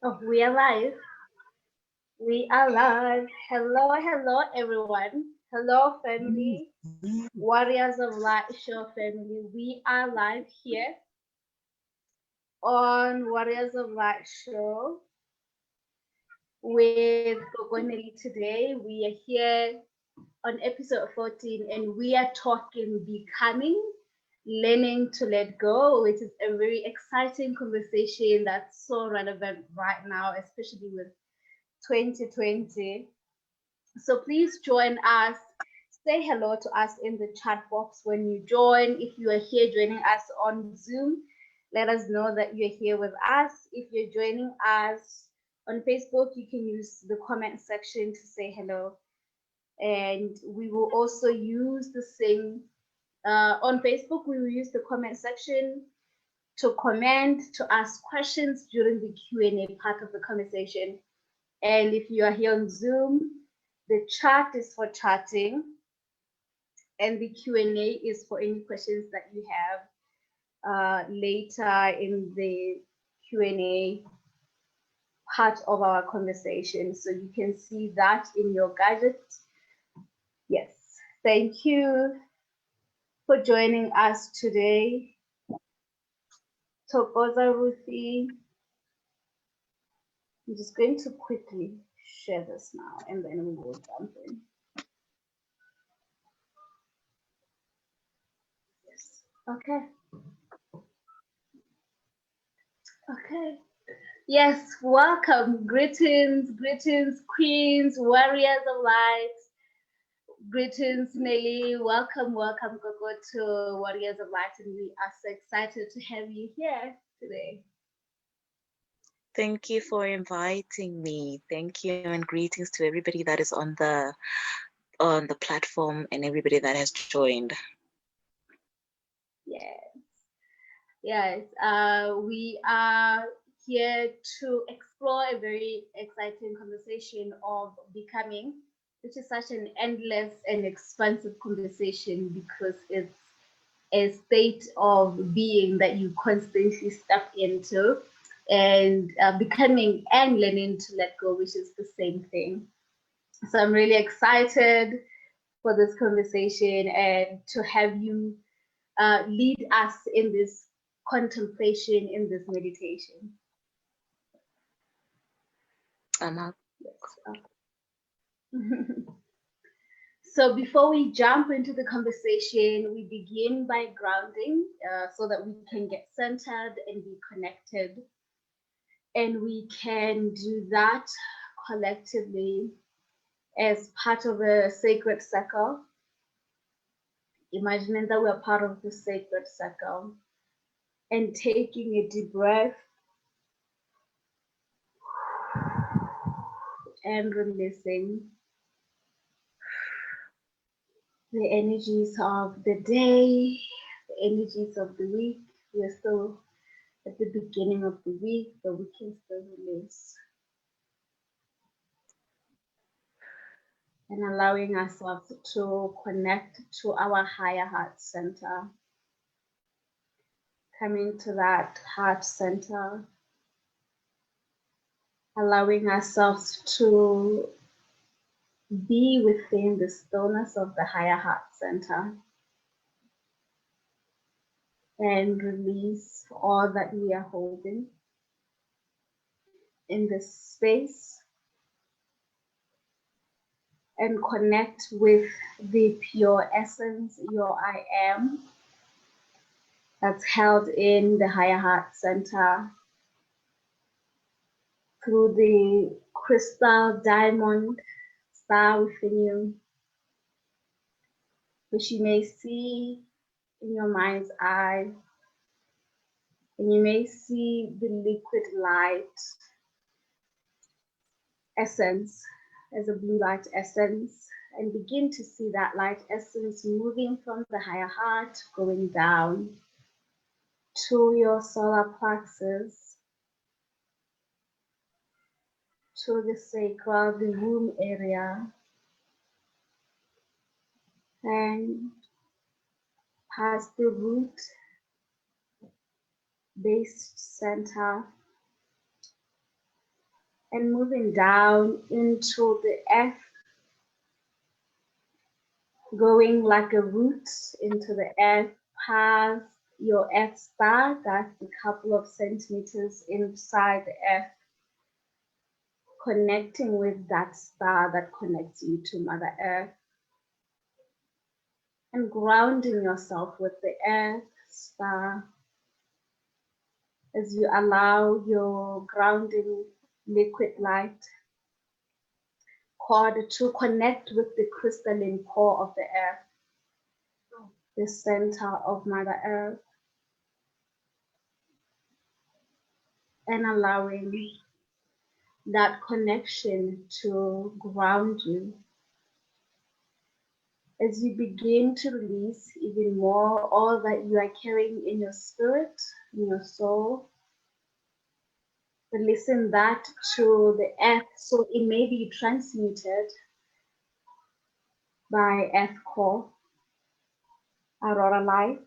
Oh, we are live. We are live. Hello, hello, everyone. Hello, family. Warriors of Light Show family. We are live here on Warriors of Light Show with Nelly today. We are here on episode 14 and we are talking becoming, learning to let go, which is a very exciting conversation that's so relevant right now, especially with 2020. So please join us. Say hello to us in the chat box when you join. If you are here joining us on Zoom, let us know that you're here with us. If you're joining us on Facebook, you can use the comment section to say hello. And we will also use the same on Facebook. We will use the comment section to comment, to ask questions during the Q&A part of the conversation. And if you are here on Zoom, the chat is for chatting, and the Q&A is for any questions that you have later in the Q&A part of our conversation. So you can see that in your gadget. Yes, thank you for joining us today. Tokoza Ruthie. I'm just going to quickly share this now, and then we will jump in. Yes. Okay. Okay. Yes, welcome. Greetings, greetings, queens, warriors of light. Greetings, Nelly. Welcome, welcome, Gogo, to Warriors of Light. And we are so excited to have you here today. Thank you for inviting me. Thank you, and greetings to everybody that is on the platform and everybody that has joined. Yes. Yes. We are here to explore a very exciting conversation of becoming, which is such an endless and expansive conversation because it's a state of being that you constantly step into, and becoming and learning to let go, which is the same thing. So I'm really excited for this conversation and to have you lead us in this contemplation, in this meditation. I'm up. Yes. So before we jump into the conversation, we begin by grounding so that we can get centered and be connected. And we can do that collectively as part of a sacred circle. Imagining that we're part of the sacred circle and taking a deep breath and releasing the energies of the day, the energies of the week. We're still at the beginning of the week, but we can still release. And allowing ourselves to connect to our higher heart center. Coming to that heart center. Allowing ourselves to be within the stillness of the higher heart center. And release all that we are holding in this space. And connect with the pure essence, your I am, that's held in the higher heart center through the crystal diamond star within you, which you may see in your mind's eye. And you may see the liquid light essence as a blue light essence, and begin to see that light essence moving from the higher heart, going down to your solar plexus, to the sacral, the womb area, and past the root, base center, and moving down into the earth, going like a root into the earth, past your earth star, that's a couple of centimeters inside the earth, connecting with that star that connects you to Mother Earth, and grounding yourself with the earth star as you allow your grounding liquid light cord to connect with the crystalline core of the earth, the center of Mother Earth, and allowing that connection to ground you as you begin to release even more all that you are carrying in your spirit, in your soul. Releasing that to the earth so it may be transmuted by earth core, aurora light.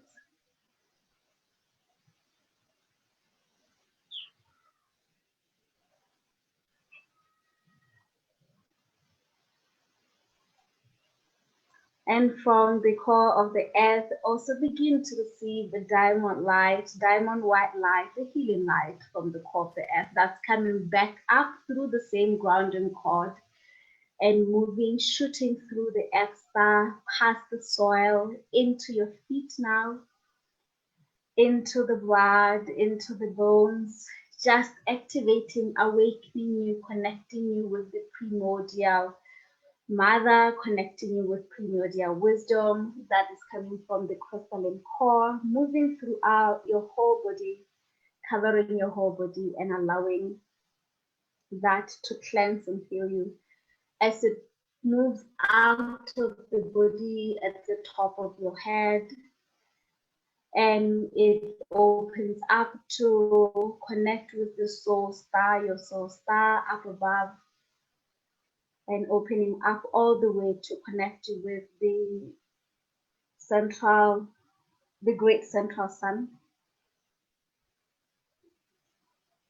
And from the core of the earth, also begin to receive the diamond light, diamond white light, the healing light from the core of the earth that's coming back up through the same grounding cord and moving, shooting through the earth star, past the soil, into your feet now, into the blood, into the bones, just activating, awakening you, connecting you with the primordial Mother, connecting you with primordial wisdom that is coming from the crystalline core, moving throughout your whole body, covering your whole body and allowing that to cleanse and heal you as it moves out of the body at the top of your head, and it opens up to connect with the soul star, your soul star up above, and opening up all the way to connect you with the central, the great central sun,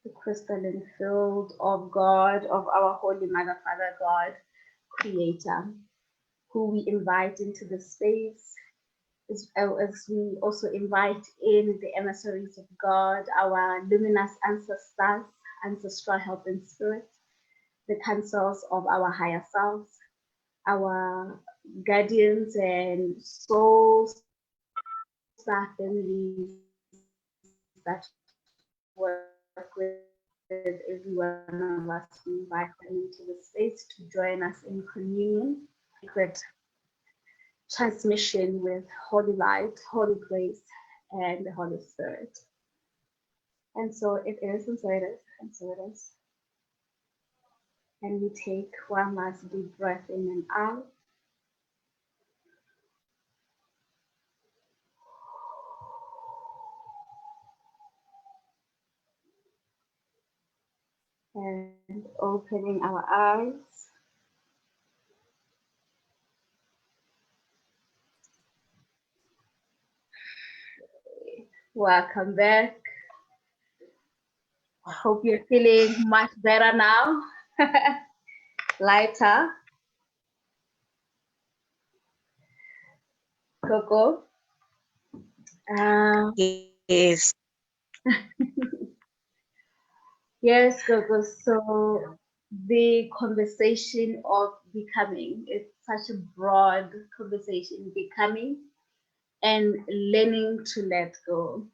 the crystalline field of God, of our Holy Mother, Father God, Creator, who we invite into the space, as we also invite in the emissaries of God, our luminous ancestors, ancestral helping spirit, the councils of our higher selves, our guardians and souls, our families that work with every one of us. We invite them into the space to join us in communion, sacred transmission with Holy Light, Holy Grace, and the Holy Spirit. And so it is, and so it is, and so it is. And we take one last deep breath in and out. And opening our eyes. Welcome back. Hope you're feeling much better now. Lighter. Coco. Yes. Yes, Coco. So the conversation of becoming, it's such a broad conversation, becoming and learning to let go.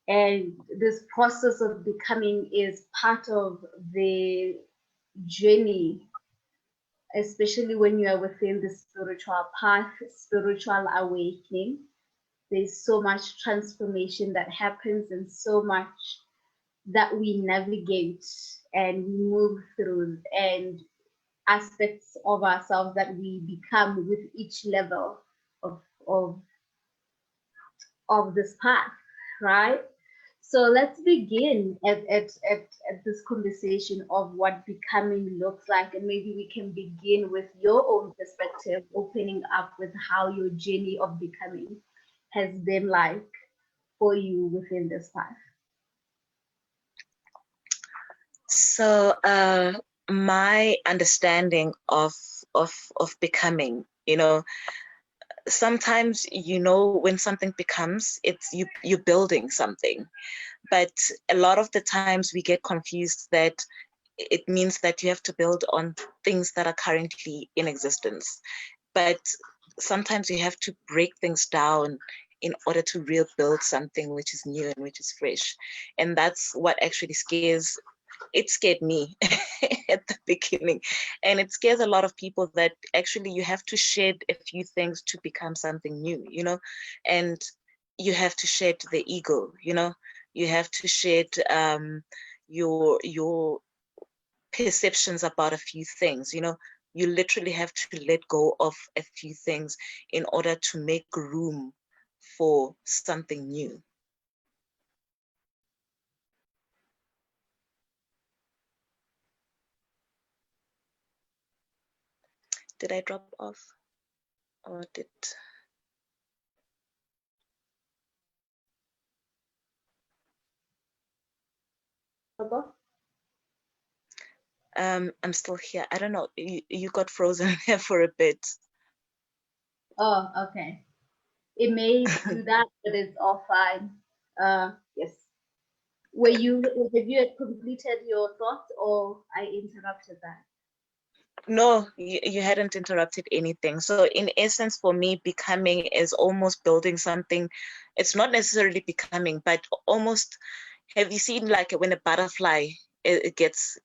And this process of becoming is part of the journey, especially when you are within the spiritual path, spiritual awakening. There's so much transformation that happens and so much that we navigate and we move through, and aspects of ourselves that we become with each level of this path, right? So let's begin at this conversation of what becoming looks like, and maybe we can begin with your own perspective, opening up with how your journey of becoming has been like for you within this path. So my understanding of becoming, sometimes when something becomes, it's you're building something, but a lot of the times we get confused that it means that you have to build on things that are currently in existence, but sometimes you have to break things down in order to rebuild something which is new and which is fresh. And that's what actually it scared me at the beginning, and it scares a lot of people, that actually you have to shed a few things to become something new, and you have to shed the ego, you have to shed your perceptions about a few things, you literally have to let go of a few things in order to make room for something new. Did I drop off, or did... I'm still here. I don't know. You got frozen here for a bit. Oh, okay. It may do that, but it's all fine. Yes. Have you completed your thoughts, or I interrupted that? No, you hadn't interrupted anything. So in essence, for me, becoming is almost building something. It's not necessarily becoming, but almost, have you seen like when a butterfly it gets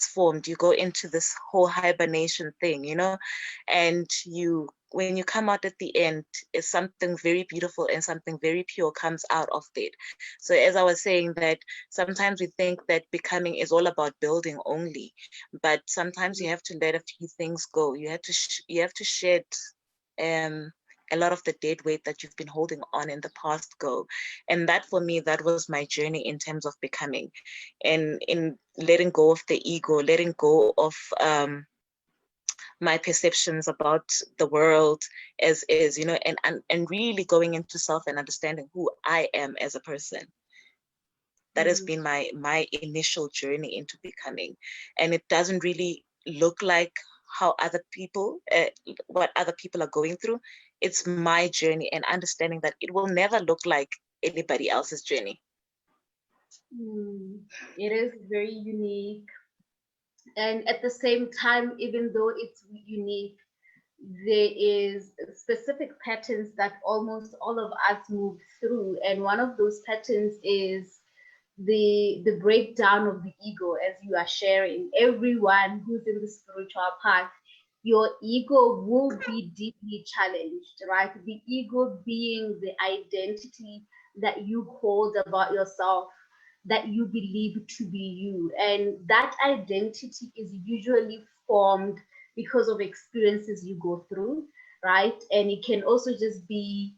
formed, you go into this whole hibernation thing, and when you come out at the end, is something very beautiful and something very pure comes out of it. So as I was saying, that sometimes we think that becoming is all about building only, but sometimes you have to let a few things go. You have to shed a lot of the dead weight that you've been holding on in the past go. And that, for me, that was my journey in terms of becoming, and in letting go of the ego, letting go of my perceptions about the world as is, and really going into self and understanding who I am as a person. That has been my initial journey into becoming. And it doesn't really look like how other people, what other people are going through. It's my journey, and understanding that it will never look like anybody else's journey. It is very unique. And at the same time, even though it's unique, there is specific patterns that almost all of us move through. And one of those patterns is the breakdown of the ego, as you are sharing. Everyone who's in the spiritual path, your ego will be deeply challenged, right? The ego being the identity that you hold about yourself, that you believe to be you. And that identity is usually formed because of experiences you go through, right? And it can also just be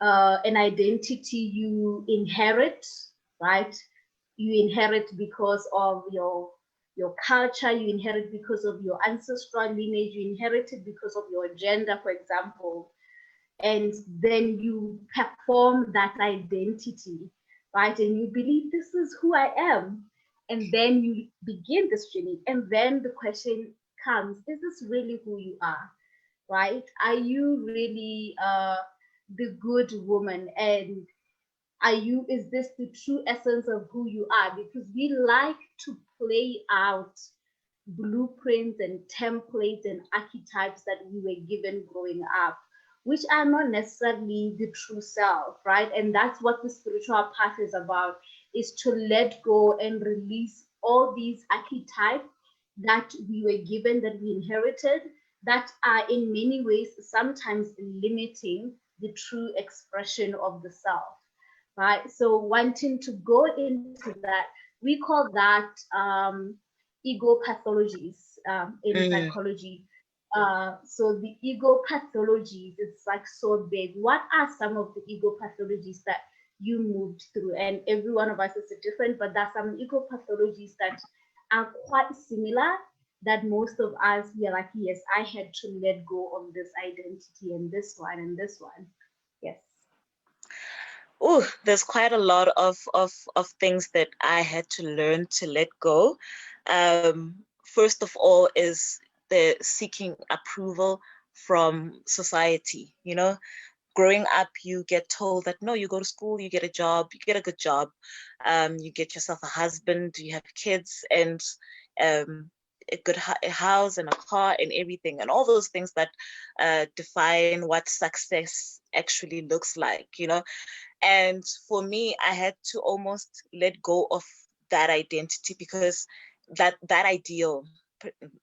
an identity you inherit, right? You inherit because of your culture, you inherit because of your ancestral lineage, you inherit it because of your gender, for example, and then you perform that identity, right? And you believe this is who I am, and then you begin this journey, and then the question comes: is this really who you are, right? Are you really the good woman, and is this the true essence of who you are? Because we like to play out blueprints and templates and archetypes that we were given growing up, which are not necessarily the true self, right? And that's what the spiritual path is about, is to let go and release all these archetypes that we were given, that we inherited, that are in many ways sometimes limiting the true expression of the self, right? So wanting to go into that, we call that ego pathologies in psychology. So the ego pathologies, it's like so big. What are some of the ego pathologies that you moved through? And every one of us is different, but there's some ego pathologies that are quite similar, that most of us, we are like, yes, I had to let go of this identity and this one and this one. Yes. Oh, there's quite a lot of things that I had to learn to let go. First of all is the seeking approval from society. You know, growing up, you get told that, no, you go to school, you get a job, you get a good job, you get yourself a husband, you have kids, and a good a house and a car and everything, and all those things that define what success actually looks like, you know. And for me, I had to almost let go of that identity, because that ideal,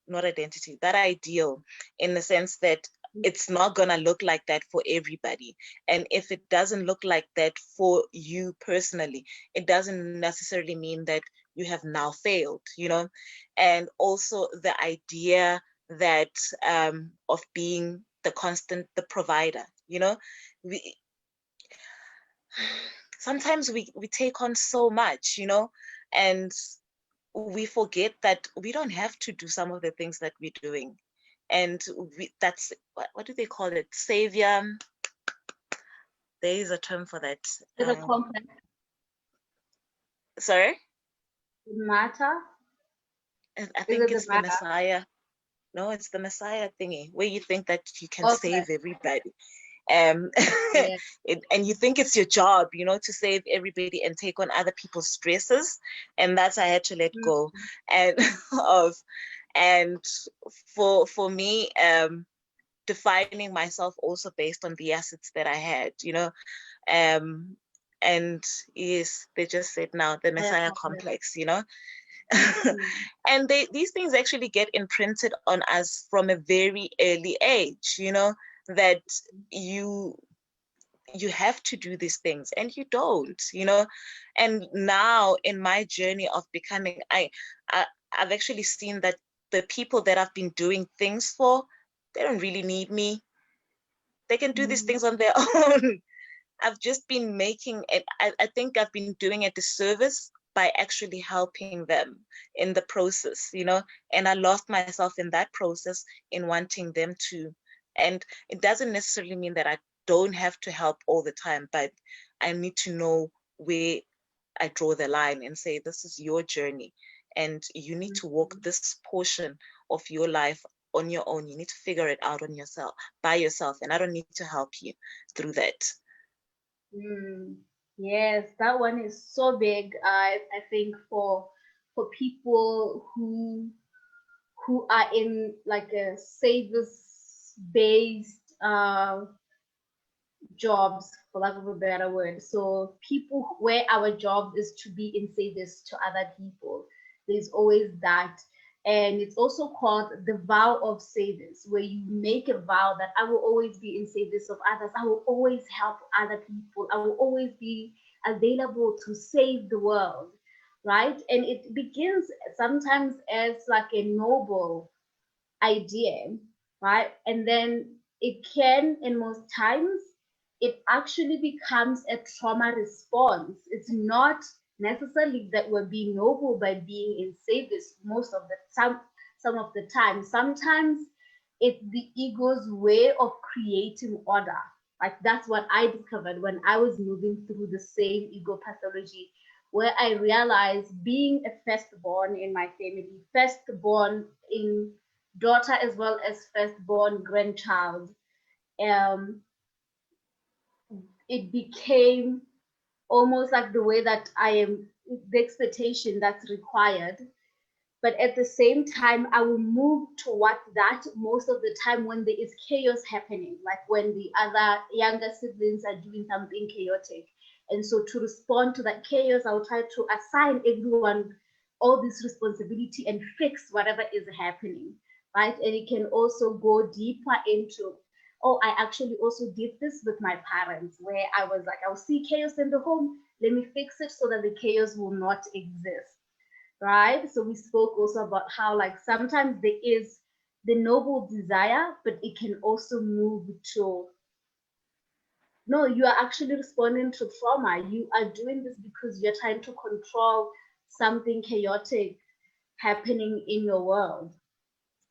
not identity, that ideal, in the sense that it's not gonna look like that for everybody. And if it doesn't look like that for you personally, it doesn't necessarily mean that you have now failed, you know. And also the idea that of being the provider, you know. We sometimes we take on so much, you know, and we forget that we don't have to do some of the things that we're doing. And that's, what do they call it? Savior. There is a term for that. Is it complex? Sorry? Matter? I think it's the Messiah. No, it's the Messiah thingy, where you think that you can save everybody. Yeah. And you think it's your job, you know, to save everybody and take on other people's stresses. And that's, I had to let go. And and for me, defining myself also based on the assets that I had, you know. And yes, they just said now the Messiah complex, you know. And these things actually get imprinted on us from a very early age, you know, that you have to do these things and you don't, you know. And now in my journey of becoming, I've actually seen that the people that I've been doing things for, they don't really need me. They can do these things on their own. I've just been making it, I think I've been doing a disservice by actually helping them in the process, you know. And I lost myself in that process in wanting them to. And it doesn't necessarily mean that I don't have to help all the time, but I need to know where I draw the line and say, this is your journey and you need to walk this portion of your life on your own. You need to figure it out on yourself, by yourself, and I don't need to help you through that. Yes, that one is so big. I think for people who are in like a service-based jobs, for lack of a better word. So people where our job is to be in service to other people. There's always that. And it's also called the vow of savings, where you make a vow that I will always be in service of others. I will always help other people. I will always be available to save the world, right? And it begins sometimes as like a noble idea, right? And then it can, in most times, it actually becomes a trauma response. It's not necessarily that we're being noble by being in service most of the time, some of the time. Sometimes it's the ego's way of creating order. Like that's what I discovered when I was moving through the same ego pathology, where I realized being a firstborn in my family, firstborn in daughter as well as firstborn grandchild, it became almost like the way that I am, the expectation that's required. But at the same time, I will move toward that most of the time when there is chaos happening, like when the other younger siblings are doing something chaotic. And so to respond to that chaos, I'll try to assign everyone all this responsibility and fix whatever is happening, right? And it can also go deeper into, oh, I actually also did this with my parents, where I was like, I'll see chaos in the home, let me fix it so that the chaos will not exist, right? So we spoke also about how like sometimes there is the noble desire, but it can also move to, no, you are actually responding to trauma. You are doing this because you're trying to control something chaotic happening in your world.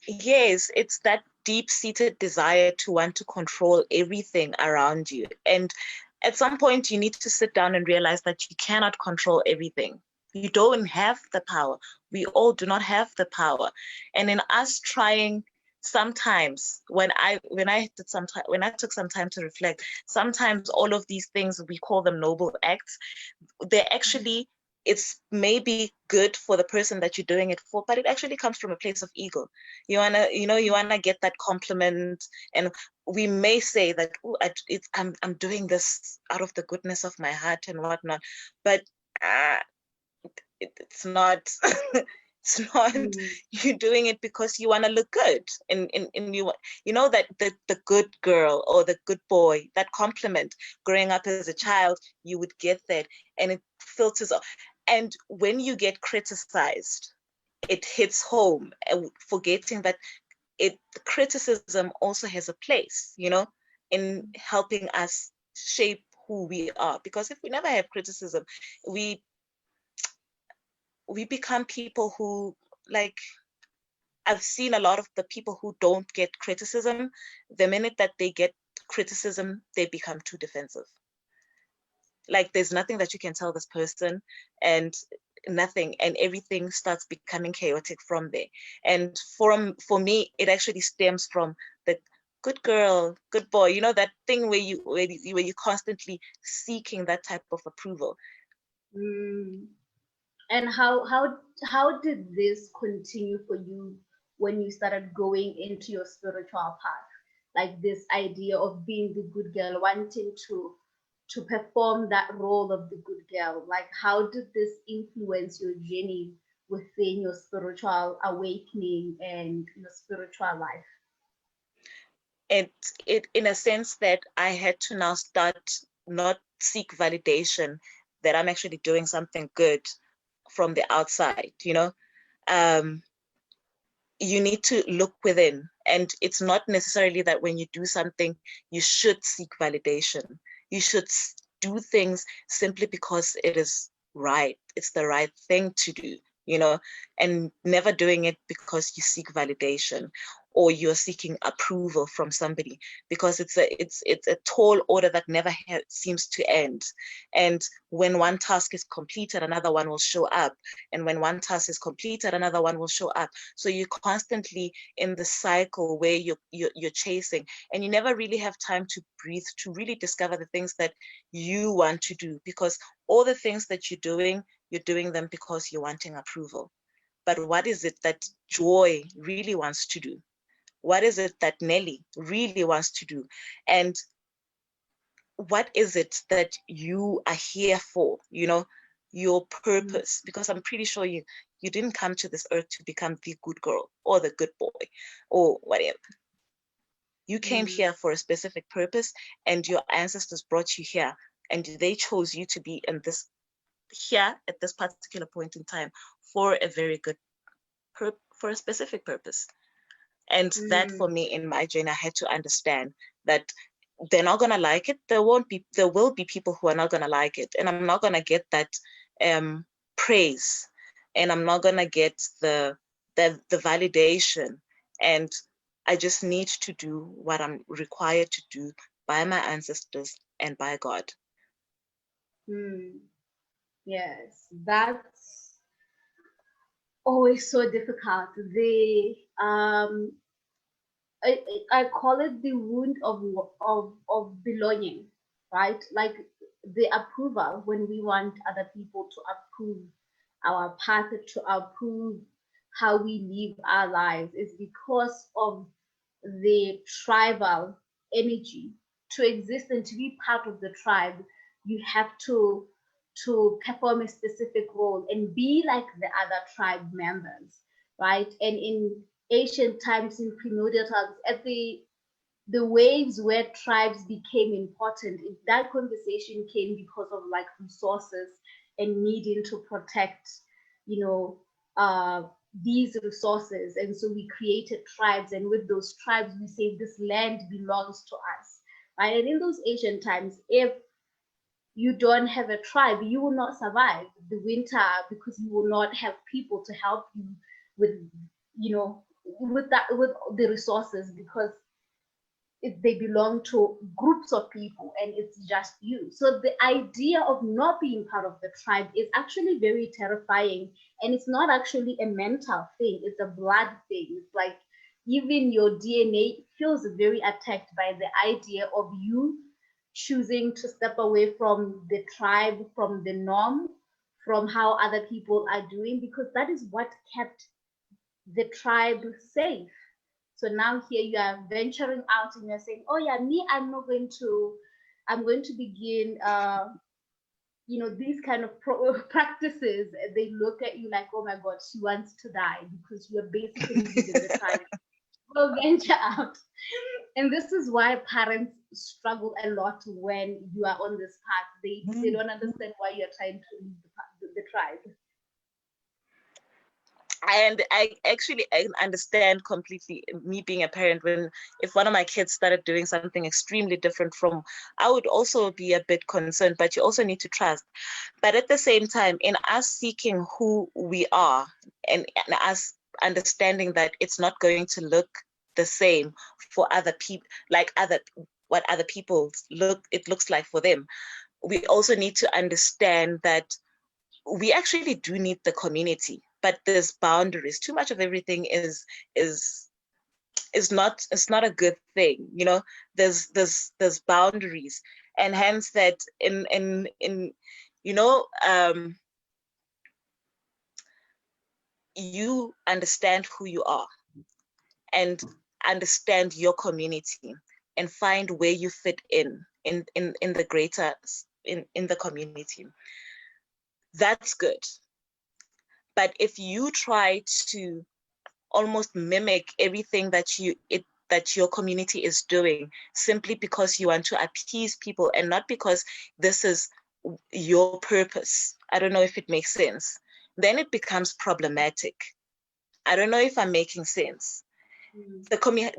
Yes, it's that deep-seated desire to want to control everything around you. And at some point, you need to sit down and realize that you cannot control everything. You don't have the power. We all do not have the power. And in us trying, sometimes when I took some time to reflect, sometimes all of these things, we call them noble acts, they're actually, it's maybe good for the person that you're doing it for, but it actually comes from a place of ego. You wanna get that compliment, and we may say that, oh, I'm doing this out of the goodness of my heart and whatnot, but it's not. It's not. You're doing it because you want to look good, and you know that the good girl or the good boy, that compliment growing up as a child, you would get that, and it filters off. And when you get criticized, it hits home, forgetting that criticism also has a place, in helping us shape who we are. Because if we never have criticism, we become people who, like, I've seen a lot of the people who don't get criticism, the minute that they get criticism, they become too defensive. Like, there's nothing that you can tell this person, and nothing, and everything starts becoming chaotic from there. And for me, it actually stems from the good girl, good boy, that thing where you're constantly seeking that type of approval. And how did this continue for you when you started going into your spiritual path? Like this idea of being the good girl, wanting to perform that role of the good girl. Like, how did this influence your journey within your spiritual awakening and your spiritual life? It in a sense that I had to now start not seek validation that I'm actually doing something good from the outside. You need to look within, and it's not necessarily that when you do something you should seek validation. You should do things simply because it is right, it's the right thing to do, and never doing it because you seek validation or you're seeking approval from somebody, because it's a tall order that never seems to end. And when one task is completed, another one will show up, and when one task is completed, another one will show up. So you're constantly in the cycle where you're chasing, and you never really have time to breathe, to really discover the things that you want to do, because all the things that you're doing them because you're wanting approval. But what is it that Joy really wants to do? What is it that Nelly really wants to do? And what is it that you are here for? Your purpose, because I'm pretty sure you didn't come to this earth to become the good girl or the good boy or whatever. You came here for a specific purpose, and your ancestors brought you here, and they chose you to be in this here at this particular point in time for a very good for a specific purpose. And that, for me, in my journey, I had to understand that they're not gonna like it. There will be people who are not gonna like it, and I'm not gonna get that praise, and I'm not gonna get the validation. And I just need to do what I'm required to do by my ancestors and by God. Yes, that's always so difficult. I call it the wound of belonging, right? Like the approval, when we want other people to approve our path, to approve how we live our lives, is because of the tribal energy. To exist and to be part of the tribe, you have to perform a specific role and be like the other tribe members, right? And in ancient times, in primordial times, at the waves where tribes became important, that conversation came because of like resources and needing to protect, these resources. And so we created tribes, and with those tribes we say this land belongs to us, right? And in those ancient times, if you don't have a tribe, you will not survive the winter, because you will not have people to help you with, with the resources, because they belong to groups of people and it's just you. So the idea of not being part of the tribe is actually very terrifying. And it's not actually a mental thing, it's a blood thing. It's like even your DNA feels very attacked by the idea of you choosing to step away from the tribe, from the norm, from how other people are doing, because that is what kept the tribe safe. So now here you are venturing out and you're saying, oh yeah, me, I'm going to begin, these kind of practices. They look at you like, oh my God, she wants to die because you're basically leaving the tribe. Go venture out. And this is why parents struggle a lot when you are on this path. They don't understand why you're trying to leave the tribe. And I understand completely, me being a parent, when if one of my kids started doing something extremely different from, I would also be a bit concerned, but you also need to trust. But at the same time, in us seeking who we are, and us understanding that it's not going to look the same for other people, like what other people it looks like for them, we also need to understand that we actually do need the community, but there's boundaries. Too much of everything is not, it's not a good thing, you know. There's boundaries, and hence that in you know, you understand who you are and understand your community and find where you fit in the greater in the community. That's good. But if you try to almost mimic everything that your community is doing simply because you want to appease people and not because this is your purpose, I don't know if it makes sense, then it becomes problematic. I don't know if I'm making sense.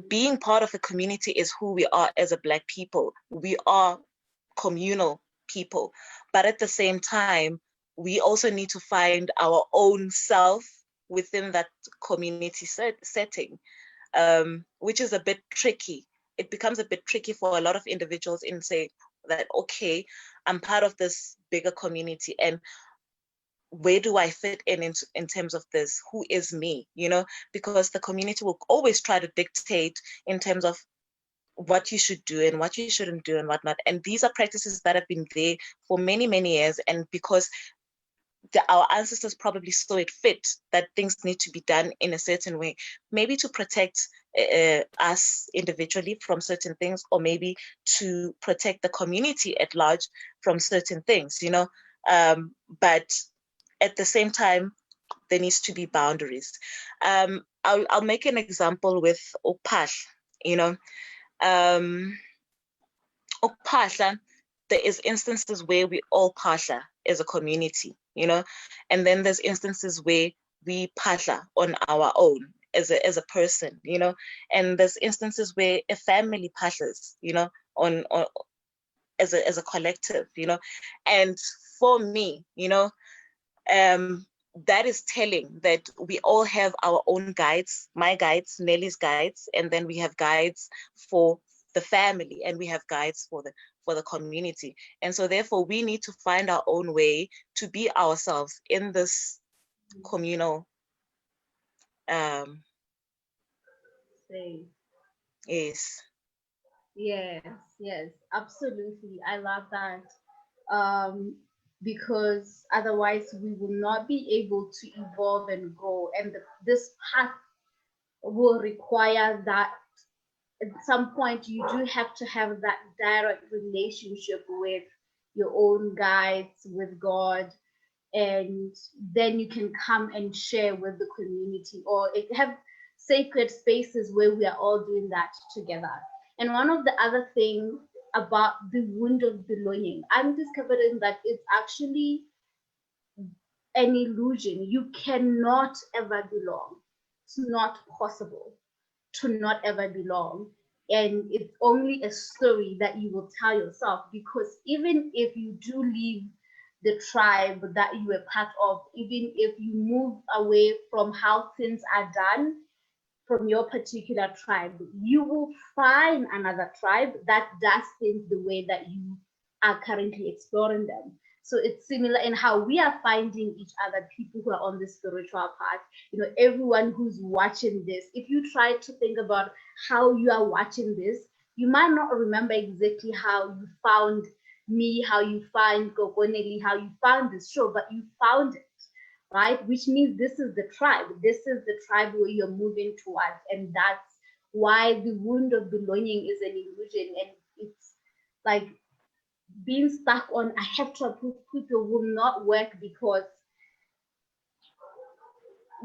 Being part of a community is who we are as a Black people. We are communal people, but at the same time, we also need to find our own self within that community setting, which is a bit tricky. It becomes a bit tricky for a lot of individuals in saying that, okay, I'm part of this bigger community, and where do I fit in terms of this? Who is me? You know, because the community will always try to dictate in terms of what you should do and what you shouldn't do and whatnot. And these are practices that have been there for many, many years. And because our ancestors probably saw it fit that things need to be done in a certain way, maybe to protect us individually from certain things, or maybe to protect the community at large from certain things, you know. But at the same time, there needs to be boundaries. I'll make an example with Opash, you know. Phahla, there is instances where we all phahla as a community, you know, and then there's instances where we phahla on our own as a person, you know, and there's instances where a family phahlas, you know, on as a collective, you know. And for me, you know, that is telling that we all have our own guides, my guides, Nelly's guides, and then we have guides for the family, and we have guides for the community. And so therefore we need to find our own way to be ourselves in this communal Say. yes. Yes, absolutely. I love that. Because otherwise we will not be able to evolve and grow. And this path will require that at some point you do have to have that direct relationship with your own guides, with God, and then you can come and share with the community, or have sacred spaces where we are all doing that together. And one of the other things about the wound of belonging, I'm discovering that it's actually an illusion. You cannot ever belong. It's not possible to not ever belong. And it's only a story that you will tell yourself, because even if you do leave the tribe that you were part of, even if you move away from how things are done, from your particular tribe, you will find another tribe that does things the way that you are currently exploring them. So it's similar in how we are finding each other, people who are on the spiritual path. Everyone who's watching this, if you try to think about how you are watching this, you might not remember exactly how you found me, how you find Gogoneli, how you found this show, but you found it, right? Which means this is the tribe. This is the tribe where you're moving towards. And that's why the wound of belonging is an illusion. And it's like being stuck on, I have to approve people will not work, because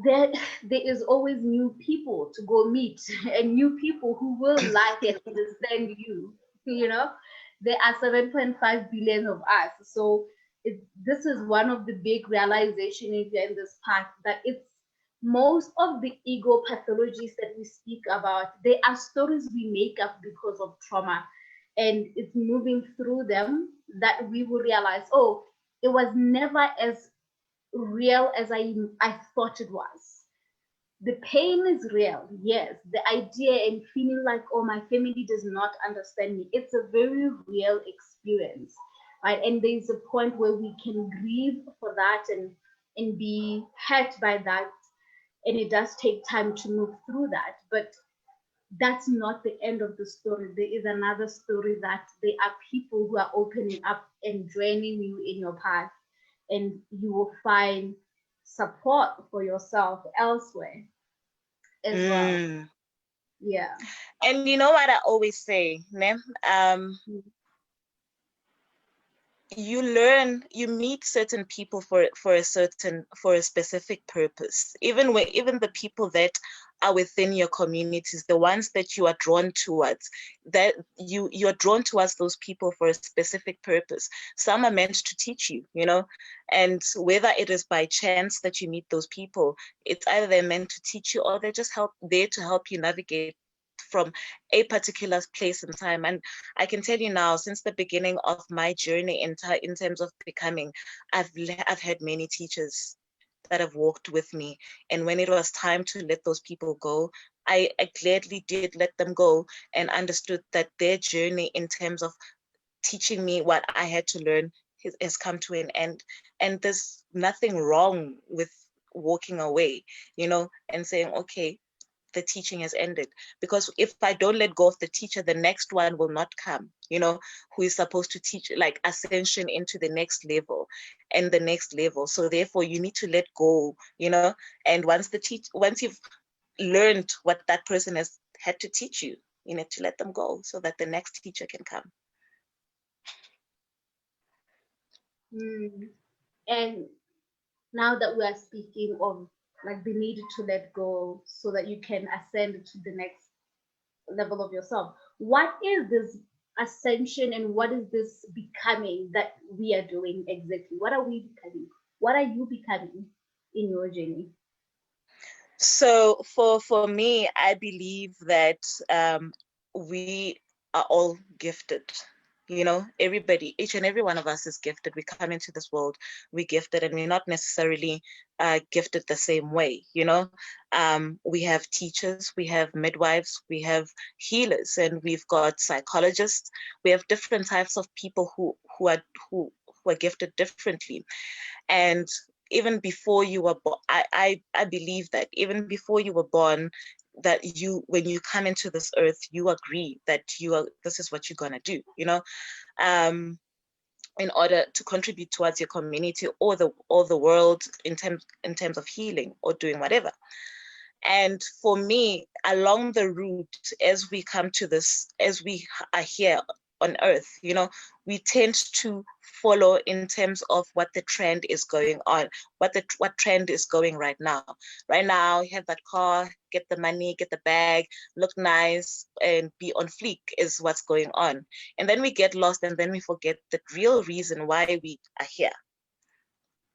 there is always new people to go meet and new people who will like and understand you. There are 7.5 billion of us. So this is one of the big realizations if you're in this path, that it's most of the ego pathologies that we speak about, they are stories we make up because of trauma. And it's moving through them that we will realize, oh, it was never as real as I thought it was. The pain is real, yes. The idea and feeling like, oh, my family does not understand me, it's a very real experience, right? And there's a point where we can grieve for that and be hurt by that. And it does take time to move through that. But that's not the end of the story. There is another story, that there are people who are opening up and joining you in your path, and you will find support for yourself elsewhere as well. Yeah. And you know what I always say, ne? You meet certain people for a specific purpose. Even the people that are within your communities, the ones that you are drawn towards, that you're drawn towards those people for a specific purpose. Some are meant to teach you, and whether it is by chance that you meet those people, it's either they're meant to teach you or they're just there to help you navigate from a particular place in time. And I can tell you now, since the beginning of my journey in terms of becoming, I've had many teachers that have walked with me. And when it was time to let those people go, I gladly did let them go, and understood that their journey in terms of teaching me what I had to learn has come to an end. And there's nothing wrong with walking away, and saying, okay, the teaching has ended. Because if I don't let go of the teacher, the next one will not come, who is supposed to teach, like ascension into the next level and the next level. So therefore you need to let go, and once you've learned what that person has had to teach you, you need to let them go so that the next teacher can come. And now that we are speaking of like the need to let go so that you can ascend to the next level of yourself, what is this ascension and what is this becoming that we are doing exactly? What are we becoming? What are you becoming in your journey? So for me, I believe that we are all gifted. Everybody, each and every one of us is gifted. We come into this world, we're gifted, and we're not necessarily gifted the same way. We have teachers, we have midwives, we have healers, and we've got psychologists. We have different types of people who are gifted differently. And even before you were born, I believe that even before you were born, that when you come into this earth, you agree that this is what you're gonna do, in order to contribute towards your community or the world in terms of healing or doing whatever. And for me, along the route, as we are here on earth, we tend to follow in terms of what the trend is going on, what trend is going right now. Right now, you have that car, get the money, get the bag, look nice, and be on fleek is what's going on. And then we get lost, and then we forget the real reason why we are here.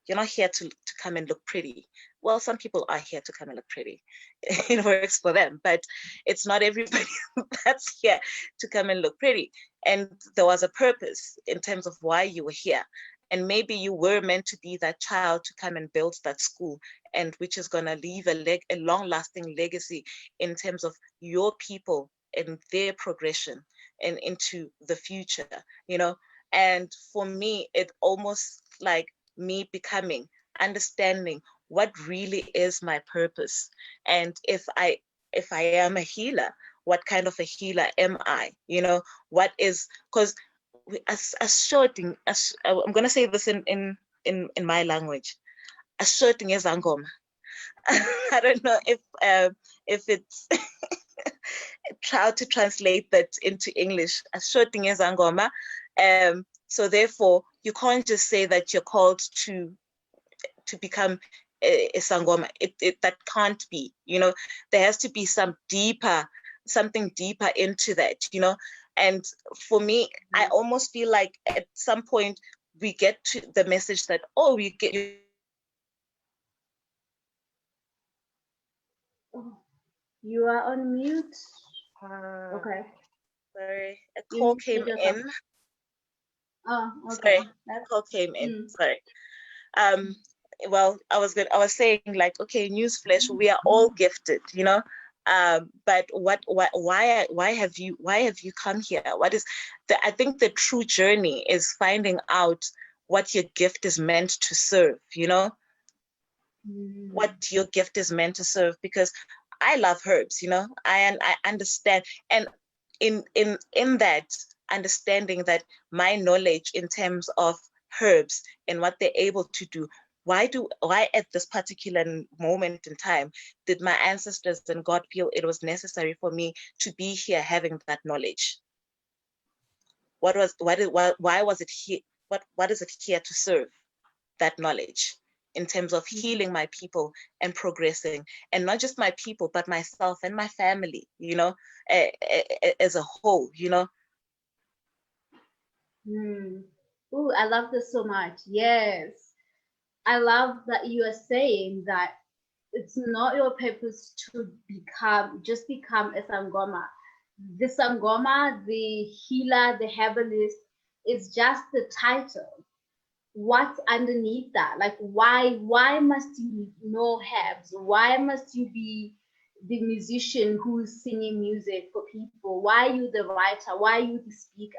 You're not here to come and look pretty. Well, some people are here to come and look pretty. It works for them, but it's not everybody that's here to come and look pretty. And there was a purpose in terms of why you were here. And maybe you were meant to be that child to come and build that school, and which is going to leave a long-lasting legacy in terms of your people and their progression and into the future, you know. And for me, it almost like me becoming, understanding what really is my purpose. And if I am a healer, what kind of a healer am I? You know, what is, because as shorting, as I'm gonna say this in my language, as shorting is angoma. I don't know if it's try to translate that into English. As shorting is angoma. So therefore, you can't just say that you're called to become a sangoma. That can't be, you know. There has to be something deeper into that, you know. And for me, I almost feel like at some point we get to the message that, oh, You are on mute. Okay. Sorry, a You call muted came yourself. in. Oh, okay. Sorry, a call came in. Mm. Sorry. Well, I was saying, like, okay, newsflash, we are all gifted, you know. But why have you come here? What is I think the true journey is finding out what your gift is meant to serve, you know. What your gift is meant to serve, because I love herbs, you know. I understand, and in that understanding that my knowledge in terms of herbs and what they're able to do, why at this particular moment in time did my ancestors and God feel it was necessary for me to be here having that knowledge? Why was it here? What is it here to serve? That knowledge in terms of healing my people and progressing, and not just my people, but myself and my family, you know, as a whole, you know. Oh, I love this so much. Yes. I love that you are saying that it's not your purpose to just become a sangoma. The sangoma, the healer, the herbalist is just the title. What's underneath that? Like, why must you know herbs? Why must you be the musician who's singing music for people? Why are you the writer? Why are you the speaker?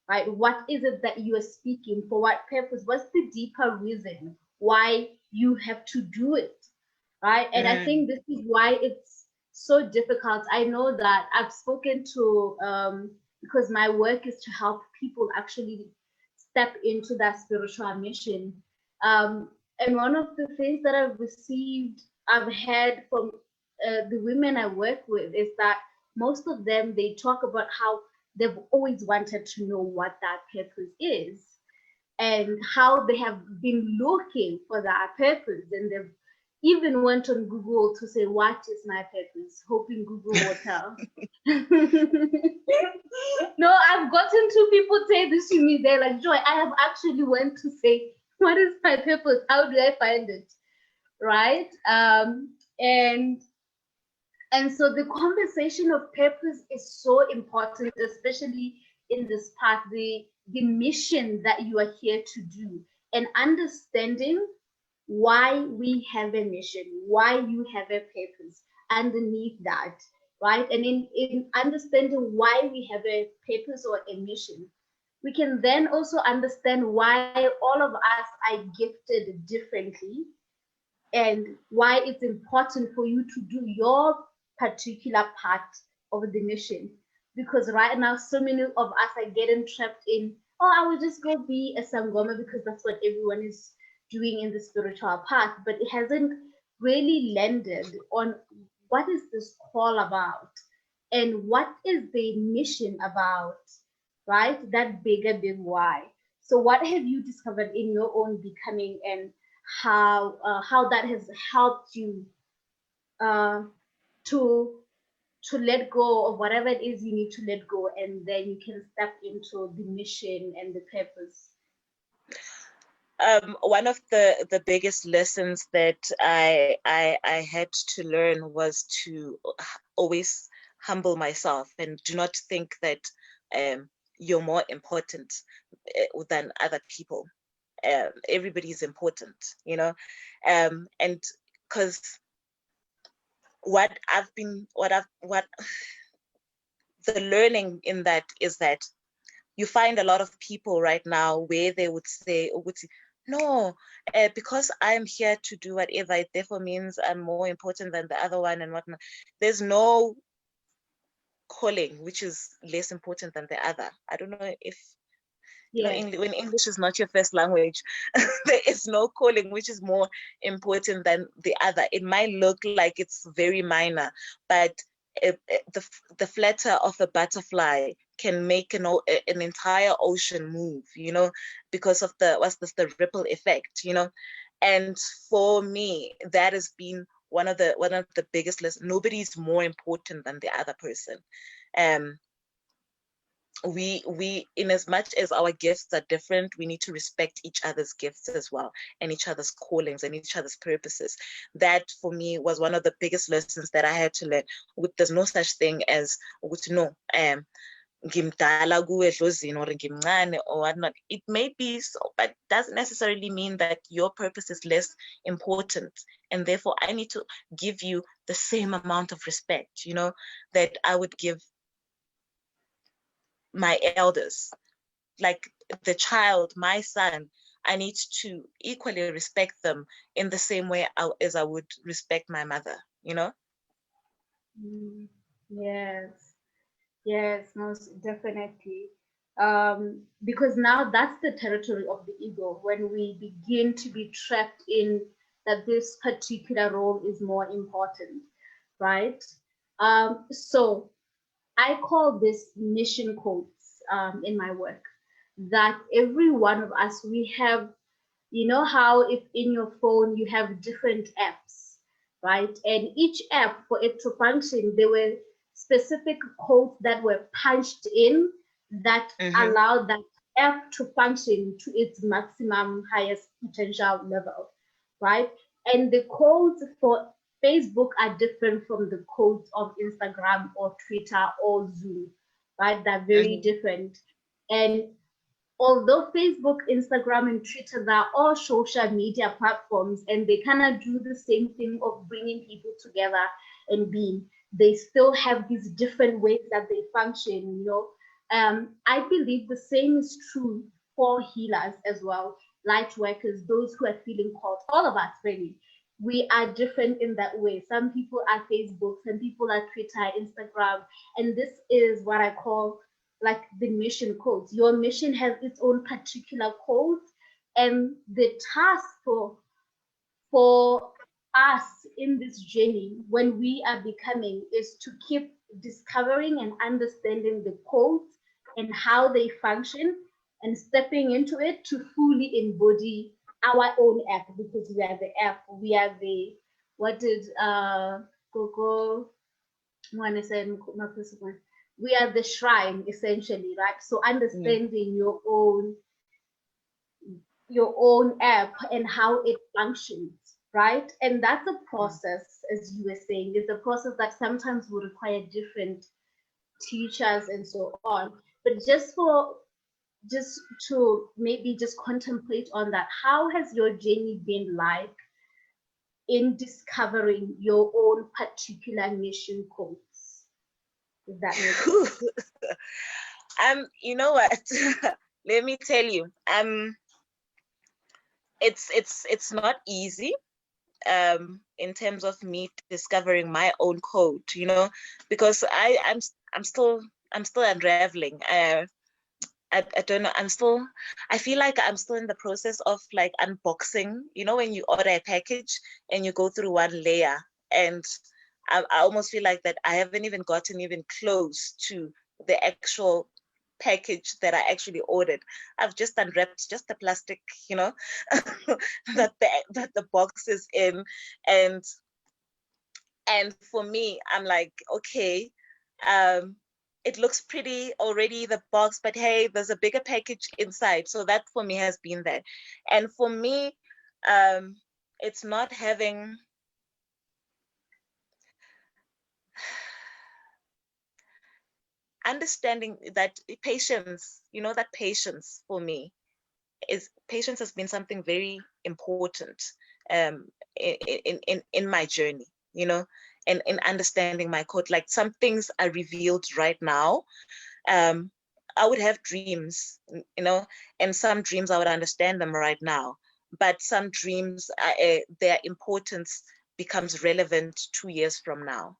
Right? What is it that you are speaking? For what purpose? What's the deeper reason why you have to do it? Right? And I think this is why it's so difficult. I know that I've spoken to because my work is to help people actually step into that spiritual mission. And one of the things that I've heard from the women I work with is that most of them, they talk about how they've always wanted to know what that purpose is and how they have been looking for that purpose. And they've even went on Google to say, what is my purpose? Hoping Google will tell. No, I've gotten two people say this to me. They're like, Joy, I have actually went to say, what is my purpose? How do I find it? Right? And so the conversation of purpose is so important, especially in this part, the mission that you are here to do, and understanding why we have a mission, why you have a purpose underneath that, right? And in understanding why we have a purpose or a mission, we can then also understand why all of us are gifted differently and why it's important for you to do your particular part of the mission. Because right now, so many of us are getting trapped in, oh, I will just go be a sangoma because that's what everyone is doing in the spiritual path. But it hasn't really landed on what is this call about and what is the mission about, right? That big why. So, what have you discovered in your own becoming, and how that has helped you uh, to let go of whatever it is you need to let go, and then you can step into the mission and the purpose? One of the biggest lessons that I had to learn was to always humble myself and do not think that you're more important than other people. everybody is important, and because what the learning in that is that you find a lot of people right now where they would say, no, because I'm here to do whatever, it therefore means I'm more important than the other one and whatnot. There's no calling which is less important than the other. I don't know if when English is not your first language, there is no calling which is more important than the other. It might look like it's very minor, but the flutter of a butterfly can make an entire ocean move, because of the ripple effect, And for me, that has been one of the biggest lessons. Nobody is more important than the other person. We in as much as our gifts are different, we need to respect each other's gifts as well, and each other's callings and each other's purposes. That for me was one of the biggest lessons that I had to learn. There's no such thing as ngimdala kuwe edlozini or ngimncane or whatnot. It may be so, but it doesn't necessarily mean that your purpose is less important, and therefore I need to give you the same amount of respect, that I would give my elders. Like the child, my son, I need to equally respect them in the same way as I would respect my mother, Yes, most definitely. Because now that's the territory of the ego, when we begin to be trapped in that this particular role is more important, right? So I call this mission quotes in my work, that every one of us, we have, how if in your phone you have different apps, right? And each app, for it to function, there were specific codes that were punched in that allowed that app to function to its maximum highest potential level, right? And the codes for Facebook are different from the codes of Instagram or Twitter or Zoom, right? They're very different. And although Facebook, Instagram, and Twitter, they're all social media platforms, and they kind of do the same thing of bringing people together and being, they still have these different ways that they function, I believe the same is true for healers as well, light workers, those who are feeling called, all of us really. We are different in that way. Some people are Facebook, some people are Twitter, Instagram, and this is what I call like the mission codes. Your mission has its own particular codes, and the task for us in this journey when we are becoming is to keep discovering and understanding the codes and how they function, and stepping into it to fully embody our own app, because we are the app, we are the, what did Coco want to say, we are the shrine essentially, right? So understanding your own app and how it functions, right? And that's a process, as you were saying. It's a process that sometimes will require different teachers and so on. But just to maybe just contemplate on that, how has your journey been like in discovering your own particular mission codes? If that makes sense. You know what? Let me tell you, it's not easy in terms of me discovering my own code, because I'm still unraveling. I don't know. I feel like I'm still in the process of like unboxing, when you order a package and you go through one layer, and I almost feel like that I haven't even gotten even close to the actual package that I actually ordered. I've just unwrapped just the plastic, that the box is in, and for me, I'm like, okay, it looks pretty already, the box, but hey, there's a bigger package inside. So that for me has been there. And for me, it's not having understanding that patience, that patience for me patience has been something very important in my journey, you know, and in understanding my code. Like some things are revealed right now. I would have dreams, you know, and some dreams I would understand them right now, but some dreams, their importance becomes relevant 2 years from now.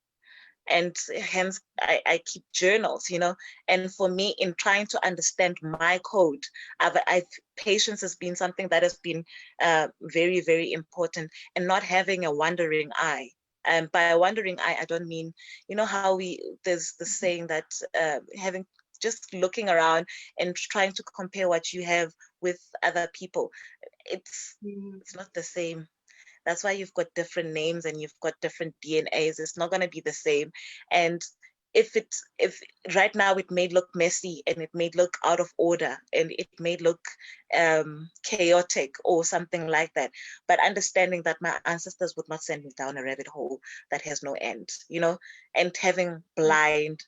And hence I keep journals, you know. And for me, in trying to understand my code, patience has been something that has been very, very important, and not having a wandering eye. And by a wandering eye, I don't mean, you know how there's the saying that having, just looking around and trying to compare what you have with other people, it's not the same. That's why you've got different names and you've got different DNAs. It's not going to be the same. And if right now it may look messy and it may look out of order and it may look chaotic or something like that, but understanding that my ancestors would not send me down a rabbit hole that has no end, you know, and having blind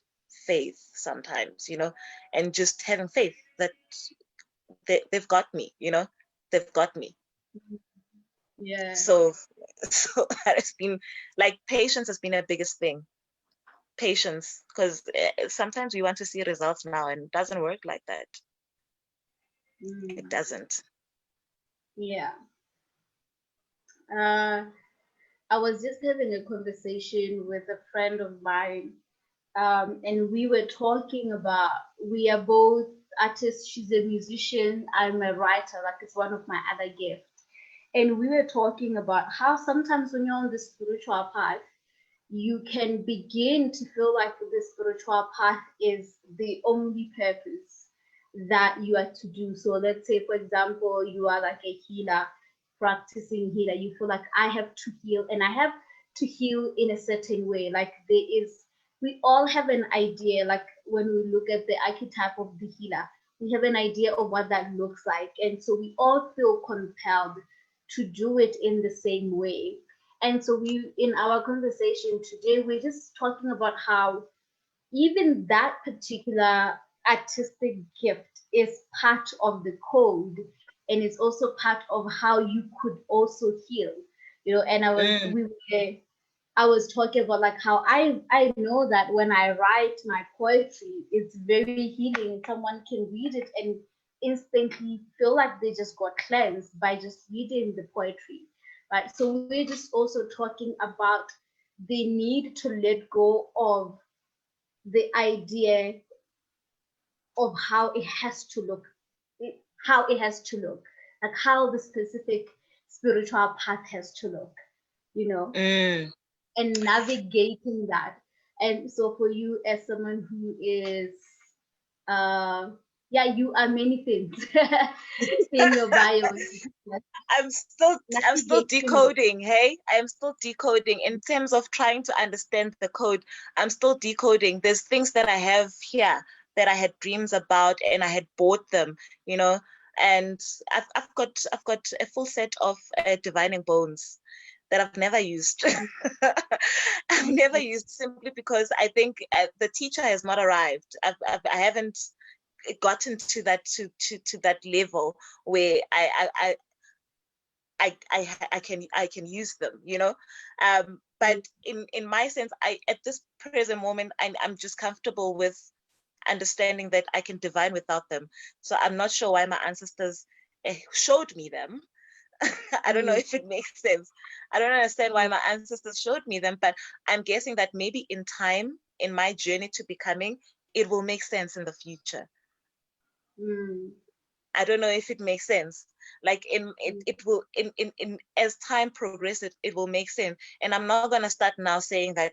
faith sometimes, you know, and just having faith that they've got me, you know, they've got me. Yeah. So that has been, like, patience has been the biggest thing. Patience, because sometimes we want to see results now and it doesn't work like that. It doesn't. Yeah. I was just having a conversation with a friend of mine, and we were talking about, we are both artists. She's a musician, I'm a writer, like it's one of my other gifts. And we were talking about how sometimes when you're on the spiritual path, you can begin to feel like the spiritual path is the only purpose that you are to do. So let's say, for example, you are like a healer, practicing healer. You feel like I have to heal, and I have to heal in a certain way. Like we all have an idea, like when we look at the archetype of the healer, we have an idea of what that looks like. And so we all feel compelled to do it in the same way. And so in our conversation today, we're just talking about how even that particular artistic gift is part of the code, and it's also part of how you could also heal, you know. And I was talking about like how I know that when I write my poetry, it's very healing. Someone can read it and instantly feel like they just got cleansed by just reading the poetry, right? So we're just also talking about the need to let go of the idea of how it has to look, like how the specific spiritual path has to look, you know, and navigating that. And so for you, as someone who is, yeah, you are many things in your bio. I'm still decoding. Hey, I'm still decoding in terms of trying to understand the code. I'm still decoding. There's things that I have here that I had dreams about and I had bought them, you know. And I've got a full set of divining bones that I've never used. I've never used, simply because I think the teacher has not arrived. I haven't gotten to that level where I can use them, you know. But in my sense, at this present moment, I'm just comfortable with understanding that I can divine without them. So I'm not sure why my ancestors showed me them. I don't know if it makes sense. I don't understand why my ancestors showed me them, but I'm guessing that maybe in time, in my journey to becoming, it will make sense in the future. I don't know if it makes sense. Like it will in as time progresses, it will make sense. And I'm not gonna start now saying that,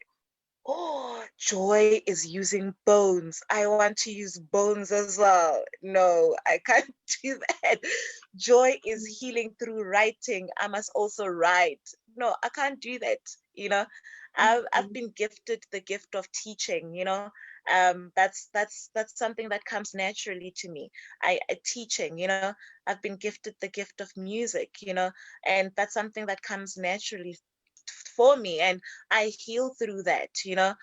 oh, Joy is using bones, I want to use bones as well. No, I can't do that. Joy is healing through writing, I must also write. No, I can't do that, you know. I've been gifted the gift of teaching, you know. That's something that comes naturally to me. Teaching, you know. I've been gifted the gift of music, you know, and that's something that comes naturally for me, and I heal through that, you know.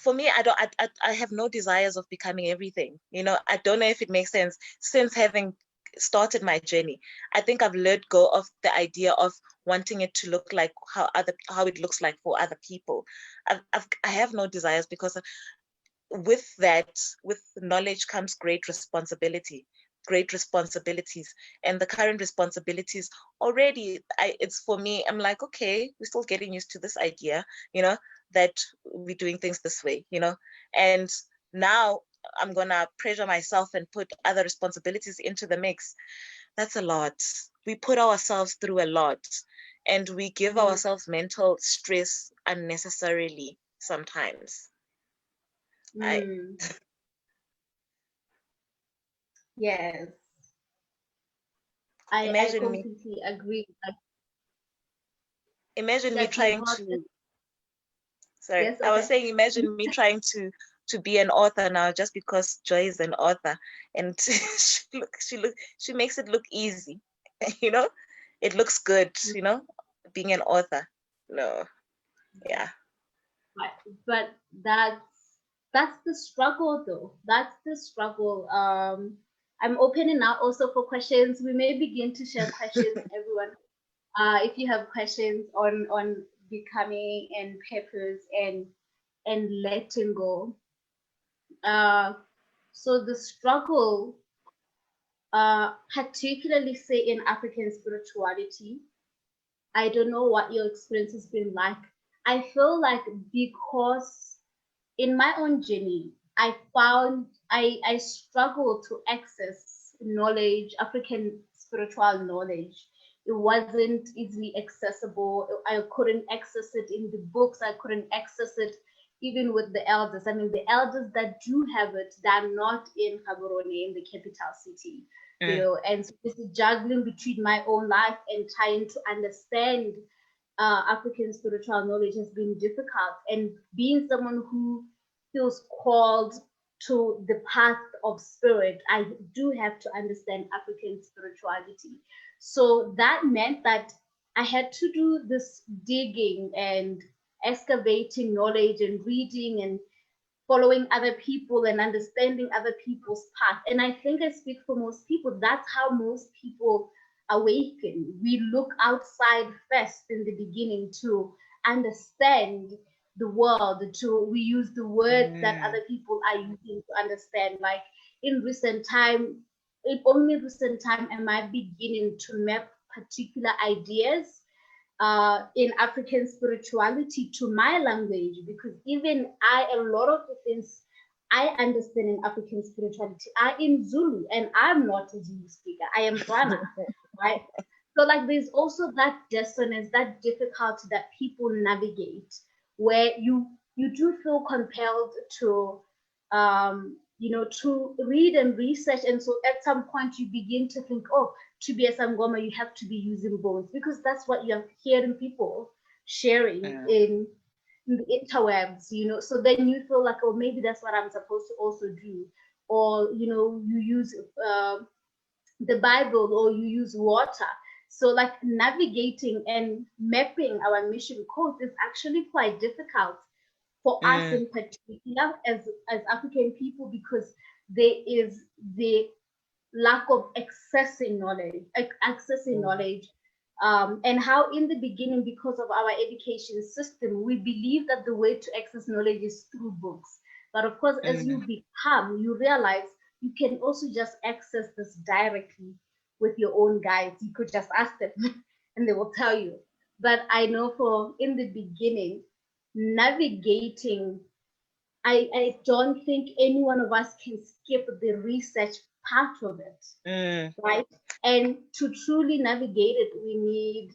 for me, I have no desires of becoming everything. I don't know if it makes sense. Since having started my journey, I think I've let go of the idea of wanting it to look like how it looks like for other people. I have no desires, because with knowledge comes great responsibilities, and the current responsibilities already, it's for me, I'm like, okay, we're still getting used to this idea, that we're doing things this way, and now I'm gonna pressure myself and put other responsibilities into the mix. That's a lot. We put ourselves through a lot, and we give ourselves mental stress unnecessarily sometimes. Yes, I completely agree. Imagine me Yes, you trying got to, me. sorry, Yes, I was okay. saying, imagine me trying to be an author now, just because Joy is an author, and she makes it look easy, it looks good, being an author. No, yeah. But that's the struggle, though. That's the struggle. I'm opening now also for questions. We may begin to share questions, everyone. If you have questions on becoming and purpose and letting go. So the struggle, particularly say in African spirituality, I don't know what your experience has been like. I feel like because in my own journey, I found I struggled to access knowledge, African spiritual knowledge. It wasn't easily accessible. I couldn't access it in the books. I couldn't access it even with the elders. I mean, the elders that do have it, they're not in Gaborone, in the capital city, and so this is juggling between my own life and trying to understand African spiritual knowledge has been difficult. And being someone who feels called to the path of spirit, I do have to understand African spirituality. So that meant that I had to do this digging and excavating knowledge and reading and following other people and understanding other people's path. And I think I speak for most people. That's how most people awaken. We look outside first in the beginning to understand the world, we use the words that other people are using to understand. Like in recent time, only recent time am I beginning to map particular ideas in African spirituality to my language, because even a lot of the things I understand in African spirituality are in Zulu, and I'm not a Zulu speaker. I am Tswana, right? So like there's also that dissonance, that difficulty that people navigate, where you do feel compelled to to read and research. And so at some point you begin to think, oh, to be a Sangoma, you have to be using bones, because that's what you're hearing people sharing in the interwebs, So then you feel like, oh, maybe that's what I'm supposed to also do. Or, you use the Bible, or you use water. So like navigating and mapping our mission codes is actually quite difficult for us in particular as African people, because there is the lack of accessing knowledge, and how in the beginning, because of our education system, we believe that the way to access knowledge is through books. But of course, as you realize you can also just access this directly with your own guides. You could just ask them and they will tell you. But I know for in the beginning, navigating, I don't think any one of us can skip the research part of it, right? And to truly navigate it, we need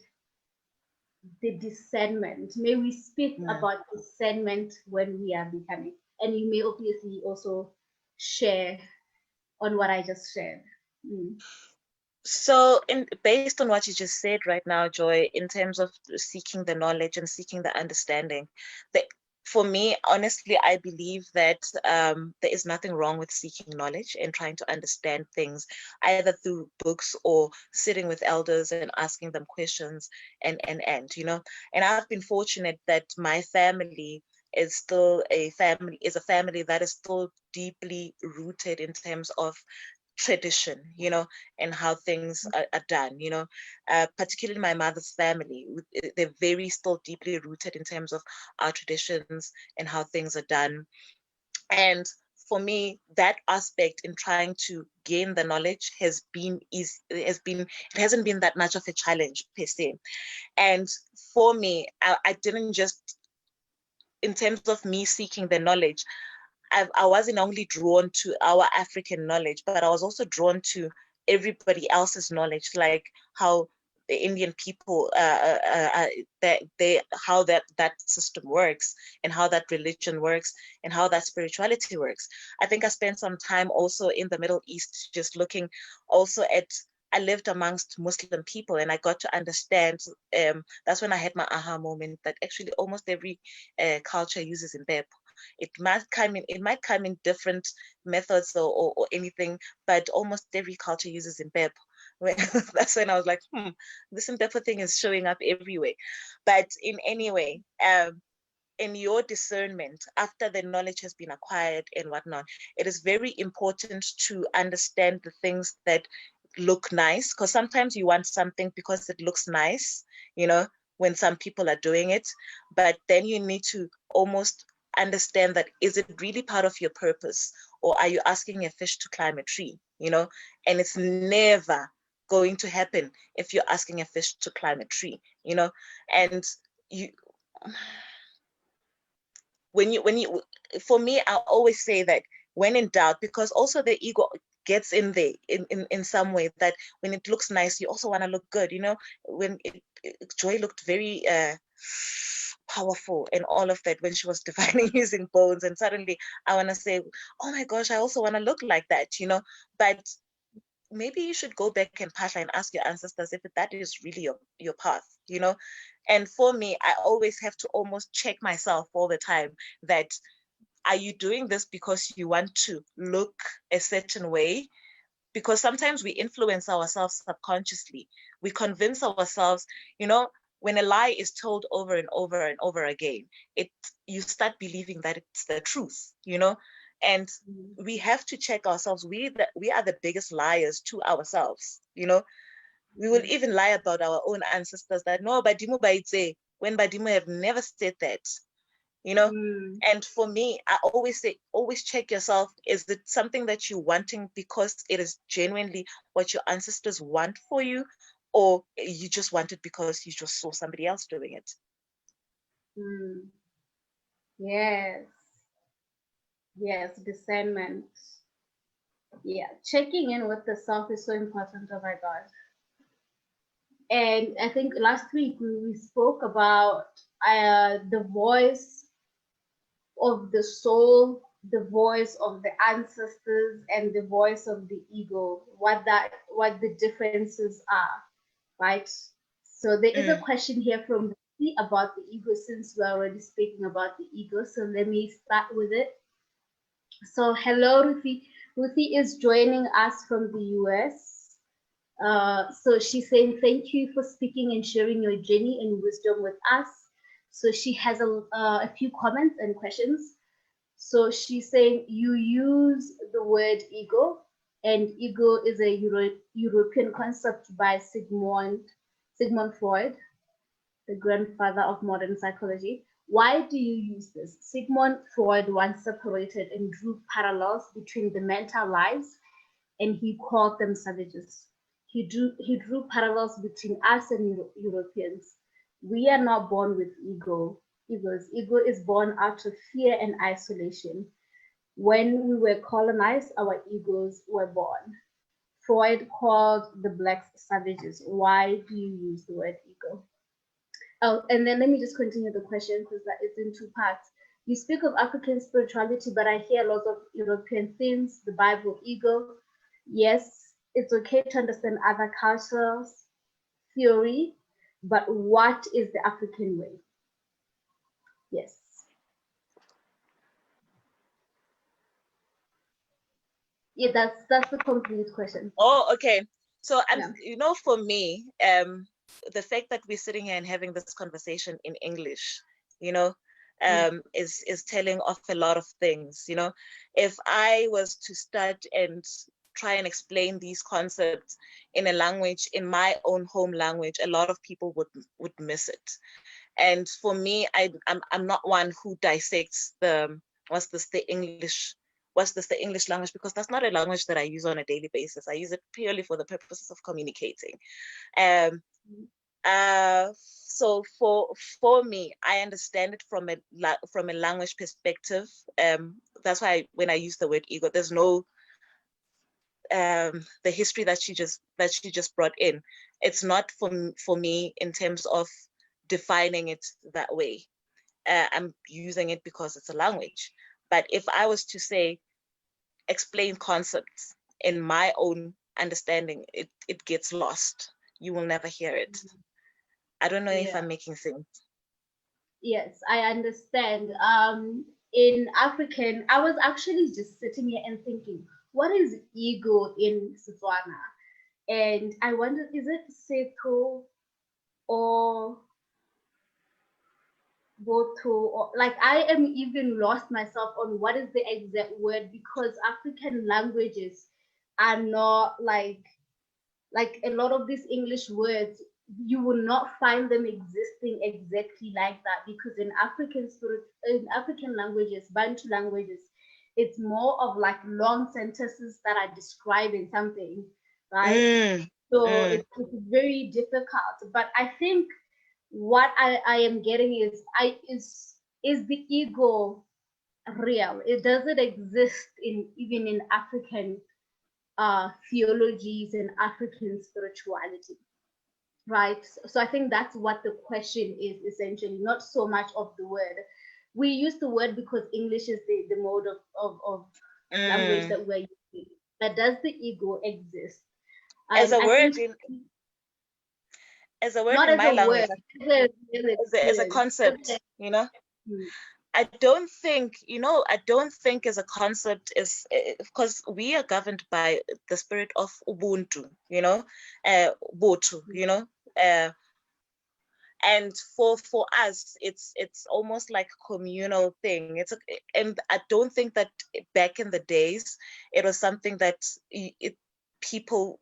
the discernment. May we speak about discernment when we are becoming. And you may obviously also share on what I just shared. So based on what you just said right now, Joy, in terms of seeking the knowledge and seeking the understanding, for me, honestly, I believe that there is nothing wrong with seeking knowledge and trying to understand things, either through books or sitting with elders and asking them questions and. And I've been fortunate that my family is still a family that is still deeply rooted in terms of tradition, and how things are done, particularly my mother's family. They're very still deeply rooted in terms of our traditions and how things are done. And for me, that aspect in trying to gain the knowledge it hasn't been that much of a challenge per se. And for me, I didn't just, in terms of me seeking the knowledge, I wasn't only drawn to our African knowledge, but I was also drawn to everybody else's knowledge, like how the Indian people, how that system works, and how that religion works, and how that spirituality works. I think I spent some time also in the Middle East, just looking also at. I lived amongst Muslim people, and I got to understand. That's when I had my aha moment that actually almost every culture uses in it might come in different methods or anything, but almost every culture uses Impep. That's when I was like, this Impep thing is showing up everywhere. But in any way, in your discernment, after the knowledge has been acquired and whatnot, it is very important to understand the things that look nice, because sometimes you want something because it looks nice, when some people are doing it, but then you need to almost understand that, is it really part of your purpose, or are you asking a fish to climb a tree, and it's never going to happen if you're asking a fish to climb a tree, and you when you for me, I always say that when in doubt, because also the ego gets in there in some way, that when it looks nice, you also want to look good, when Joy looked very powerful and all of that when she was divining using bones, and suddenly I want to say, oh my gosh, I also want to look like that, but maybe you should go back and Pasha and ask your ancestors if that is really your path, and for me, I always have to almost check myself all the time that, are you doing this because you want to look a certain way? Because sometimes we influence ourselves subconsciously. We convince ourselves, when a lie is told over and over and over again, you start believing that it's the truth, and we have to check ourselves. We are the biggest liars to ourselves, we will even lie about our own ancestors that, no, Badimu Baitse, when Badimu have never said that, And for me, I always say, always check yourself. Is it something that you're wanting because it is genuinely what your ancestors want for you, or you just want it because you just saw somebody else doing it? Yes. Yes, discernment. Yeah, checking in with the self is so important. Oh my God. And I think last week we spoke about the voice of the soul, the voice of the ancestors, and the voice of the ego, what the differences are, right? So there is a question here from Ruthie about the ego, since we're already speaking about the ego. So let me start with it. So hello, Ruthie. Ruthie is joining us from the US. So she's saying thank you for speaking and sharing your journey and wisdom with us. So she has a few comments and questions. So she's saying you use the word ego, and ego is a European concept by Sigmund Freud, the grandfather of modern psychology. Why do you use this? Sigmund Freud once separated and drew parallels between the mental lives, and he called them savages. He drew parallels between us and Europeans. We are not born with egos. Ego is born out of fear and isolation. When we were colonized, our egos were born. Freud called the blacks savages. Why do you use the word ego? Oh, and then let me just continue the question, because that is in two parts. You speak of African spirituality, but I hear lots of European themes, the Bible, ego. Yes, it's okay to understand other cultures' theory, but what is the African way? Yes. Yeah, that's the complete question. Oh, okay. So, for me, the fact that we're sitting here and having this conversation in English, is telling of a lot of things. You know, if I was to start and try and explain these concepts in a language, in my own home language, a lot of people would miss it. And for me, I'm not one who dissects the English language, because that's not a language that I use on a daily basis. I use it purely for the purposes of communicating. So for me, I understand it from a language perspective. That's why when I use the word ego, there's no the history that she just brought in. It's not for me in terms of defining it that way. I'm using it because it's a language. But if I was to say, explain concepts in my own understanding, it gets lost. You will never hear it. I don't know if I'm making sense. Yes, I understand. In African, I was actually just sitting here and thinking, what is ego in Setswana? And I wondered, is it setho or botho? Or like, I am even lost myself on what is the exact word, because African languages are not like a lot of these English words, you will not find them existing exactly like that, because in African languages, Bantu languages, it's more of like long sentences that are describing something, right? So it's very difficult. But I think what I am getting is the ego real? It doesn't exist even in African theologies and African spirituality, right? So I think that's what the question is essentially, not so much of the word. We use the word because English is the mode of language that we're using. But does the ego exist? As a word not in as my a language, word, as a concept, you know. I don't think as a concept is, because we are governed by the spirit of Ubuntu, you know, Botu, you know, and for us, it's almost like a communal thing. And I don't think that back in the days it was something that people,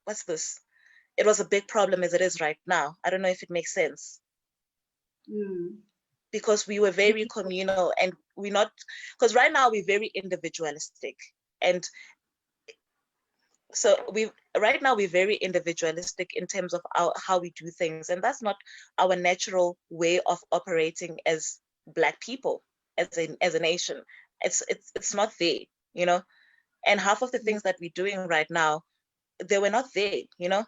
what's this? It was a big problem as it is right now. I don't know if it makes sense. Because we were very communal, and because right now we're very individualistic, and so right now we're very individualistic in terms of how we do things, and that's not our natural way of operating as Black people, as a nation. It's not there, you know. And half of the things that we're doing right now, they were not there, you know.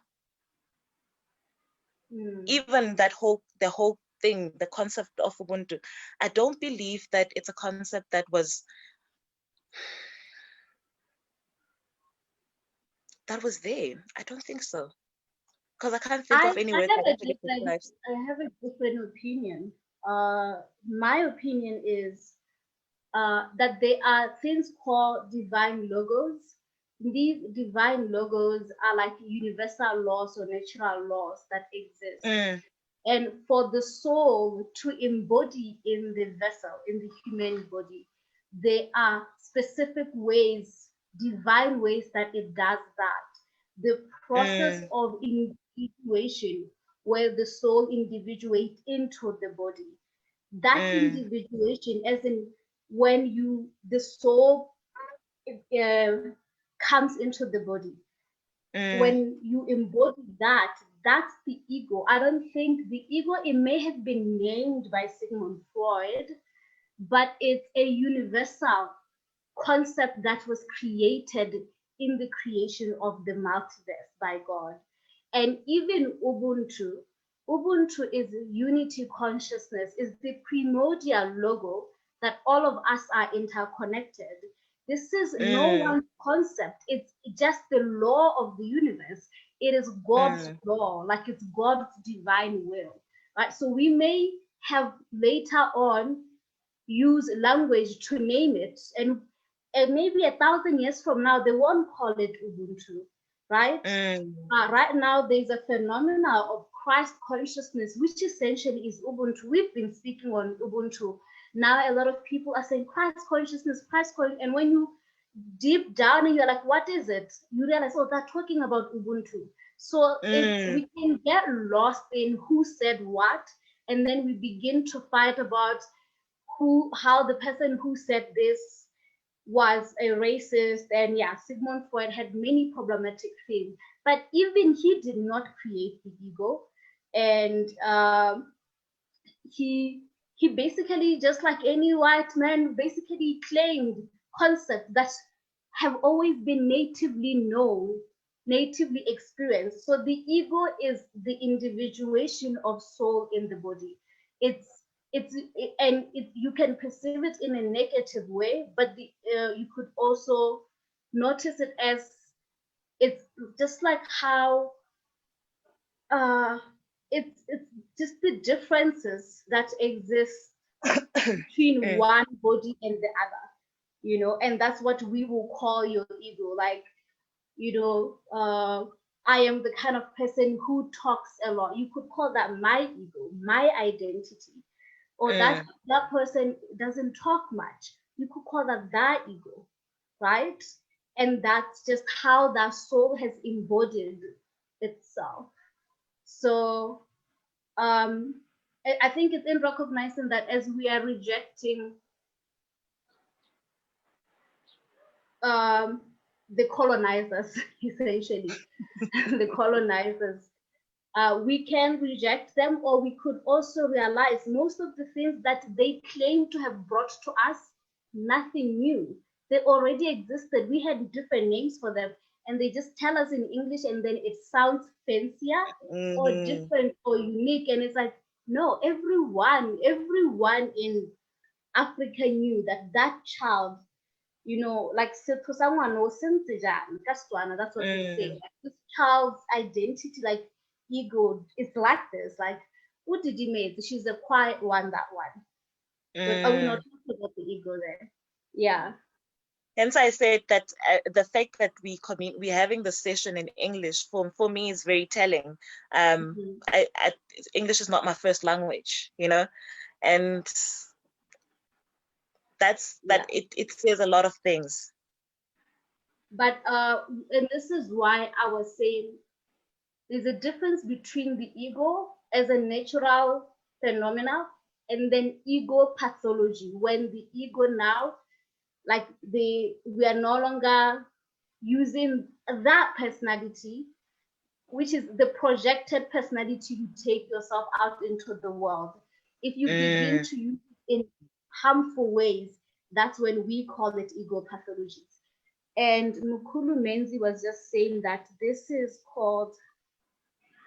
Even the whole thing, the concept of Ubuntu, I don't believe that it's a concept that was there. I don't think so, because I can't think of any word that actually describes. I have a different opinion. My opinion is that there are things called divine logos. These divine logos are like universal laws or natural laws that exist. And for the soul to embody in the vessel, in the human body, there are specific ways, divine ways that it does that. The process of individuation, where the soul individuates into the body, that individuation, as in when the soul comes into the body, when you embody that, that's the ego. I don't think the ego, it may have been named by Sigmund Freud, but it's a universal concept that was created in the creation of the multiverse by God. And even Ubuntu is unity consciousness, is the primordial logo that all of us are interconnected. This is no one concept. It's just the law of the universe. It is God's law, like it's God's divine will. Right? So we may have later on use language to name it, and maybe 1,000 years from now they won't call it Ubuntu, right? Right now there's a phenomenon of Christ consciousness, which essentially is Ubuntu. We've been speaking on Ubuntu. Now a lot of people are saying Christ consciousness, and when you deep down and you're like, what is it? You realize, oh, they're talking about Ubuntu. So we can get lost in who said what, and then we begin to fight about how the person who said this was a racist. And yeah, Sigmund Freud had many problematic things, but even he did not create the ego. And he basically, just like any white man, basically claimed concepts that have always been natively known, natively experienced. So the ego is the individuation of soul in the body. You can perceive it in a negative way, but you could also notice it as, it's just like how it's just the differences that exist between one body and the other, and that's what we will call your ego. Like, I am the kind of person who talks a lot. You could call that my ego, my identity. Or that person doesn't talk much. You could call that ego, right? And that's just how that soul has embodied itself. So I think it's in recognizing that as we are rejecting the colonizers, essentially, the colonizers, we can reject them, or we could also realize most of the things that they claim to have brought to us, nothing new. They already existed. We had different names for them, and they just tell us in English, and then it sounds fancier or different or unique. And it's like, no, everyone in Africa knew that child, like someone knows that's what they say. Like, this child's identity, like ego, is like this. Like, what did you make? She's a quiet one, that one. But are we not talking about the ego there? Yeah. Hence, I said that the fact that we're having the session in English for me is very telling. English is not my first language, and it says a lot of things. But and this is why I was saying there's a difference between the ego as a natural phenomena and then ego pathology, when the ego now, like we are no longer using that personality, which is the projected personality you take yourself out into the world. If you begin to use it in harmful ways, that's when we call it ego pathologies. And Mukulu Menzi was just saying that this is called,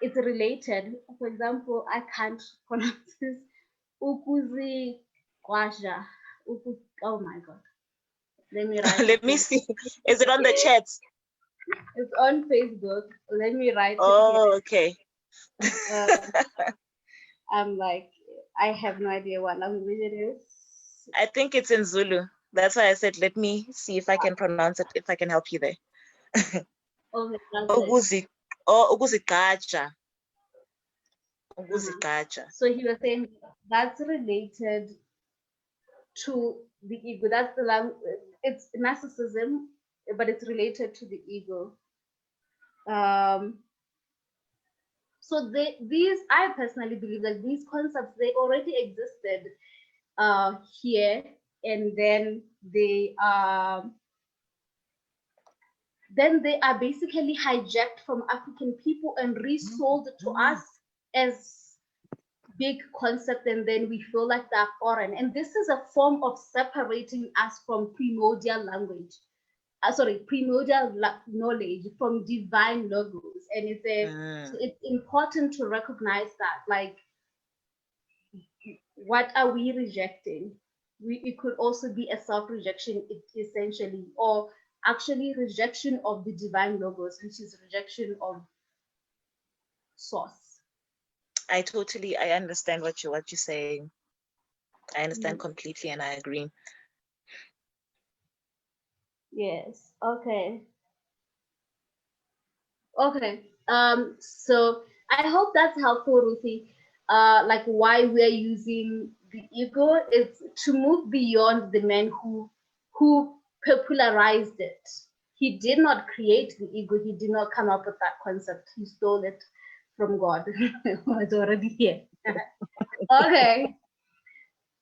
it's related. For example, I can't pronounce this. Ukuzi Kwaja. Oh my God. Let me write. Let me see. Is it on the chat? It's on Facebook. Let me write. Oh, okay. I'm like, I have no idea what language it is. I think it's in Zulu. That's why I said, let me see if I can pronounce it, if I can help you there. Okay, Ukuzigqaja. So he was saying that's related to the ego. That's the language. It's narcissism, but it's related to the ego. So these, I personally believe that these concepts, they already existed here, and then they are basically hijacked from African people and resold to us as big concept, and then we feel like they're foreign. And this is a form of separating us from primordial language. Primordial knowledge from divine logos. And so it's important to recognize that, like, what are we rejecting? It could also be a self-rejection, essentially, or actually rejection of the divine logos, which is rejection of source. I understand what you're saying. I understand completely, and I agree. Yes. Okay. So I hope that's helpful, Ruthie. Like why we're using the ego is to move beyond the man who popularized it. He did not create the ego. He did not come up with that concept. He stole it from God. It's already here. Okay.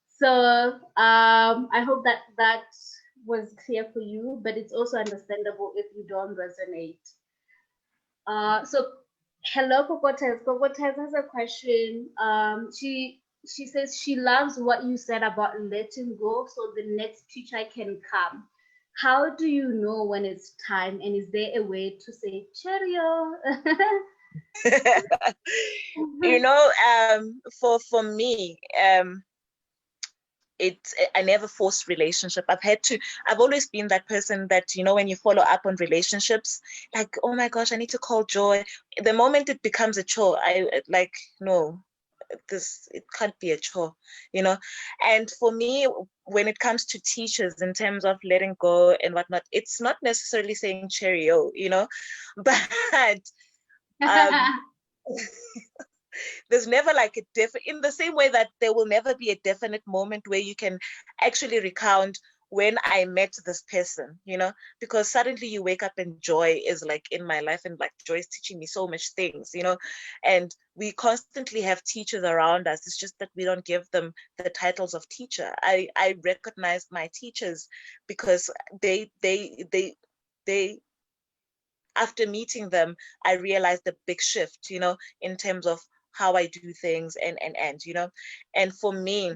So I hope that that was clear for you, but it's also understandable if you don't resonate. So hello, Cocotes. Cocotes has a question. She says she loves what you said about letting go, so the next teacher can come. How do you know when it's time, and is there a way to say cheerio? You know, for me, I never forced relationship. I've always been that person that, you know, when you follow up on relationships, like, oh my gosh, I need to call Joy. The moment it becomes a chore, I like, no, it can't be a chore, you know. And for me, when it comes to teachers in terms of letting go and whatnot, it's not necessarily saying cheerio, you know, but um there's never like in the same way that there will never be a definite moment where you can actually recount when I met this person, you know, because suddenly you wake up and Joy is like in my life, and like Joy is teaching me so much things, you know, and we constantly have teachers around us. It's just that we don't give them the titles of teacher. I recognize my teachers because they after meeting them, I realized the big shift, you know, in terms of how I do things and you know. And for me,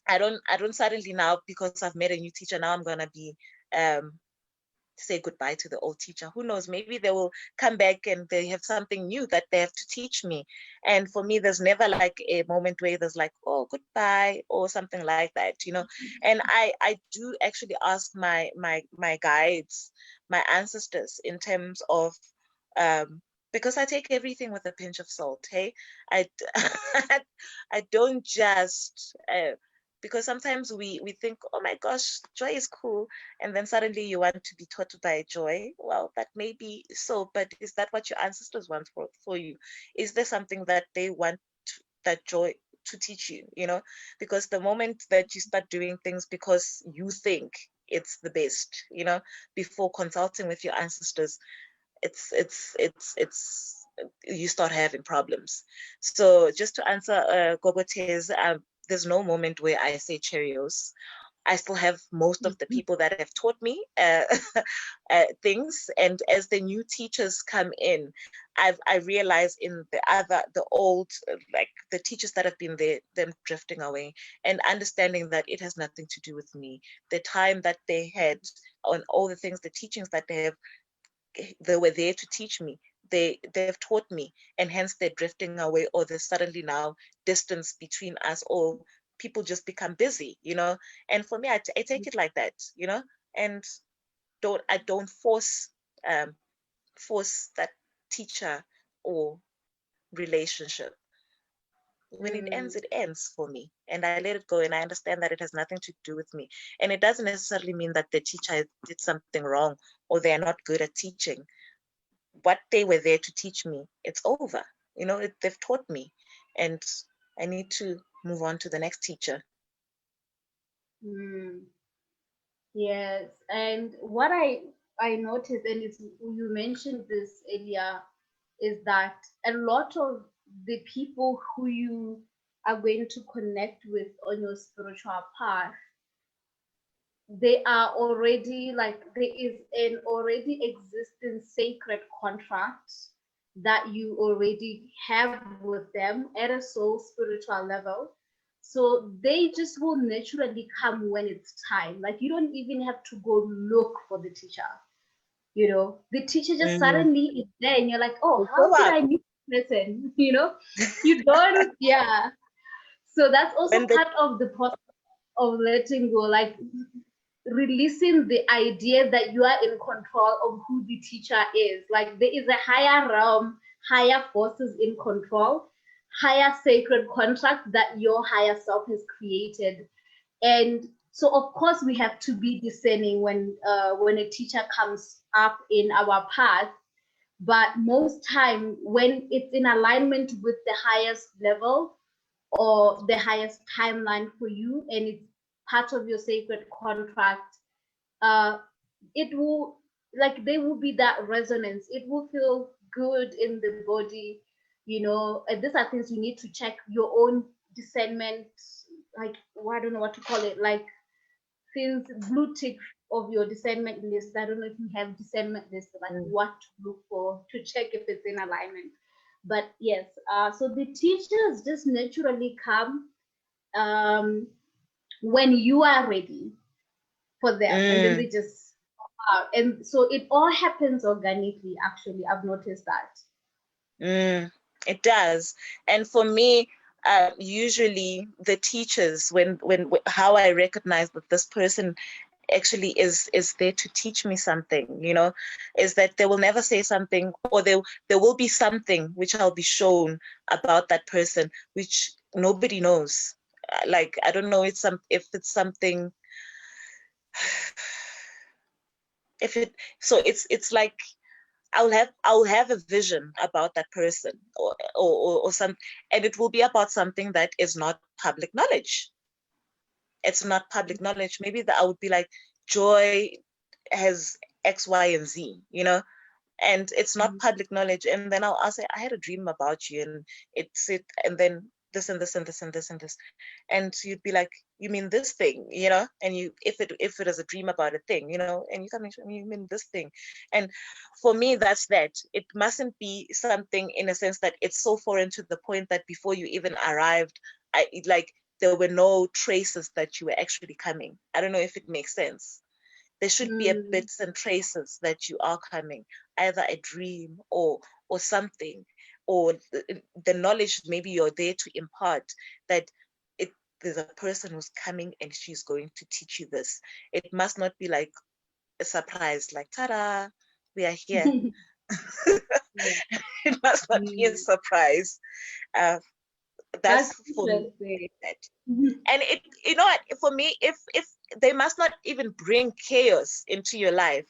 I don't suddenly now, because I've met a new teacher, now I'm gonna be say goodbye to the old teacher. Who knows, maybe they will come back and they have something new that they have to teach me. And for me, there's never like a moment where there's like, oh, goodbye or something like that, you know. And I do actually ask my guides, my ancestors, in terms of because I take everything with a pinch of salt. Hey, I I don't just because sometimes we think, oh my gosh, Joy is cool, and then suddenly you want to be taught by Joy. Well, that may be so, but is that what your ancestors want for you? Is there something that they want that Joy to teach you, you know? Because the moment that you start doing things because you think it's the best, you know, before consulting with your ancestors, it's you start having problems. So just to answer Gogote's, there's no moment where I say Cheerios. I still have most of the people that have taught me things, and as the new teachers come in, I realize in the old, like the teachers that have been there, them drifting away, and understanding that it has nothing to do with me. The time that they had on all the things, the teachings that they were there to teach me, they've taught me, and hence they're drifting away, or there's suddenly now distance between us, or people just become busy, you know. And for me, I take it like that, you know, and I don't force that teacher or relationship. When it ends for me, and I let it go, and I understand that it has nothing to do with me. And it doesn't necessarily mean that the teacher did something wrong or they're not good at teaching. What they were there to teach me, it's over, you know. They've taught me, and I need to move on to the next teacher. Yes, and what I noticed, and it's, you mentioned this earlier, is that a lot of the people who you are going to connect with on your spiritual path, they are already like, there is an already existing sacred contract that you already have with them at a soul spiritual level. So they just will naturally come when it's time. Like you don't even have to go look for the teacher. You know, the teacher just suddenly is there, and you're like, oh, Show how did up I meet this person? You know, you don't, yeah. So that's also when the part of the process of letting go. Like releasing the idea that you are in control of who the teacher is. Like there is a higher realm, higher forces in control, higher sacred contract that your higher self has created. And so of course we have to be discerning when a teacher comes up in our path. But most time when it's in alignment with the highest level or the highest timeline for you, and it's part of your sacred contract, uh, it will, like, there will be that resonance. It will feel good in the body, you know. And these are things you need to check your own discernment, like, well, I don't know what to call it, like things, blue tick of your discernment list. I don't know if you have discernment list, like Mm. what to look for to check if it's in alignment. But yes, so the teachers just naturally come when you are ready for them, and then Mm. they just and so it all happens organically. Actually, I've noticed that. It does. And for me, usually the teachers, when how I recognize that this person actually is there to teach me something, you know, is that they will never say something, or there will be something which I'll be shown about that person which nobody knows. Like, I don't know, if it's something, if it so it's like I'll have a vision about that person, or some, and it will be about something that is not public knowledge. It's not public knowledge. Maybe that I would be like, Joy has X, Y, and Z, you know, and it's not public knowledge. And then I'll say, I had a dream about you, and and then this and this and this and this and this, and you'd be like, you mean this thing, you know? And you, if it is a dream about a thing, you know, and you come, you mean this thing. And for me, that's that. It mustn't be something in a sense that it's so foreign to the point that before you even arrived, like there were no traces that you were actually coming. I don't know if it makes sense. There should be a bits and traces that you are coming, either a dream or something, or the knowledge maybe you're there to impart, that it there's a person who's coming and she's going to teach you this. It must not be like a surprise, like, ta-da, we are here. Yeah. It must not be a surprise. Uh, That's that's for me. interesting. And it, you know what, for me, if they must not even bring chaos into your life,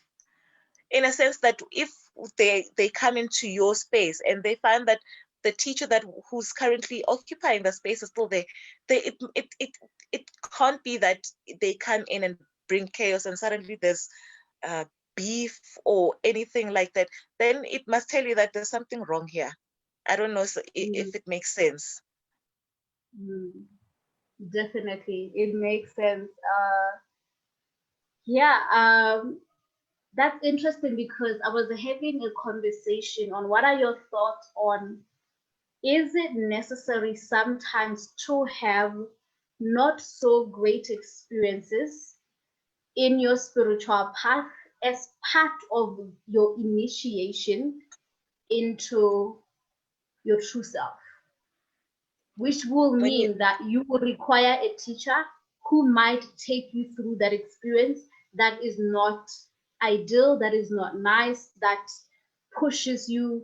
in a sense that if they come into your space and they find that the teacher that who's currently occupying the space is still there, it can't be that they come in and bring chaos and suddenly there's uh, beef or anything like that. Then it must tell you that there's something wrong here. I don't know if it makes sense. Definitely, it makes sense. Yeah, that's interesting because I was having a conversation on what are your thoughts on, is it necessary sometimes to have not so great experiences in your spiritual path as part of your initiation into your true self, which will When you mean that you will require a teacher who might take you through that experience that is not ideal, that is not nice, that pushes you,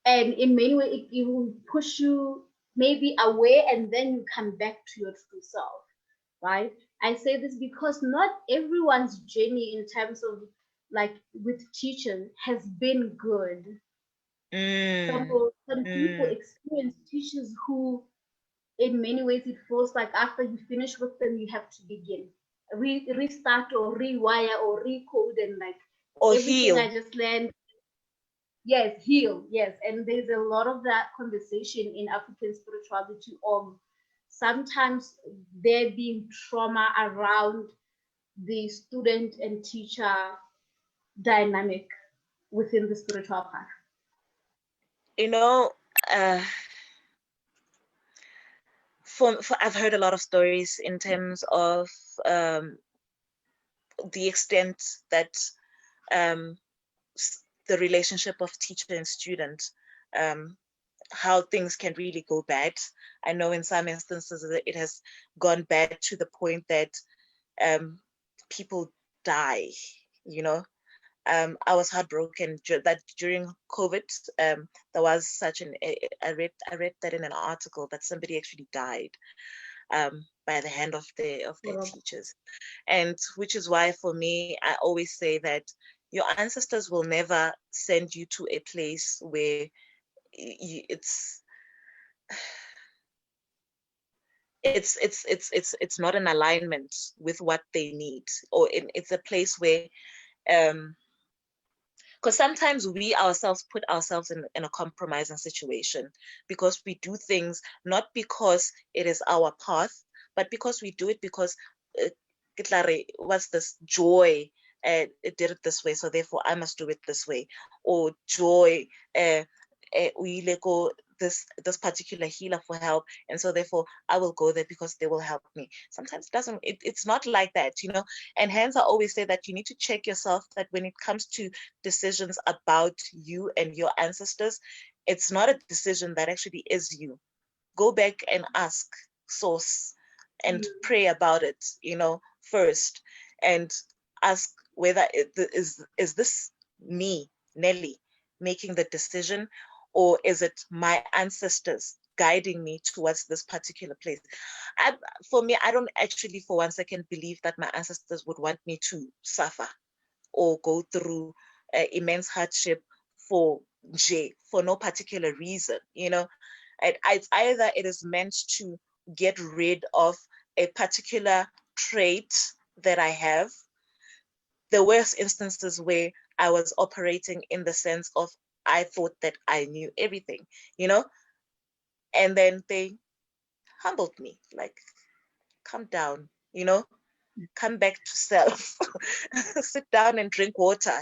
and in many ways it will push you maybe away, and then you come back to your true self, right? I say this because not everyone's journey in terms of, like, with teachers has been good. mm, Some people mm. experience teachers who, in many ways, it feels like after you finish with them, you have to begin, restart or rewire or recode, and like Or everything heal. I just learned. Yes, heal. Yes, and there's a lot of that conversation in African spirituality of sometimes there being trauma around the student and teacher dynamic within the spiritual path. You know, uh, for I've heard a lot of stories in terms of um, the extent that um, the relationship of teacher and student, um, how things can really go bad. I know in some instances it has gone bad to the point that people die, you know. I was heartbroken that during COVID, there was such an, I read that in an article that somebody actually died by the hand of their Wow. teachers. And which is why for me, I always say that Your ancestors will never send you to a place where it's not in alignment with what they need, or it's a place where because sometimes we ourselves put ourselves in a compromising situation because we do things not because it is our path, but because we do it because what's this joy, it did it this way, so therefore I must do it this way. Or joy, we let go this particular healer for help, and so therefore I will go there because they will help me. Sometimes it's not like that, and hence I always say that you need to check yourself, that when it comes to decisions about you and your ancestors, it's not a decision that actually is you. Go back and ask source and pray about it, first, and ask whether is this me, Nelly, making the decision, or is it my ancestors guiding me towards this particular place? For me, I don't actually for one second believe that my ancestors would want me to suffer or go through immense hardship for no particular reason. It's either it is meant to get rid of a particular trait that I have. There were instances where I was operating in the sense of I thought that I knew everything, and then they humbled me, like, calm down, come back to self, sit down and drink water,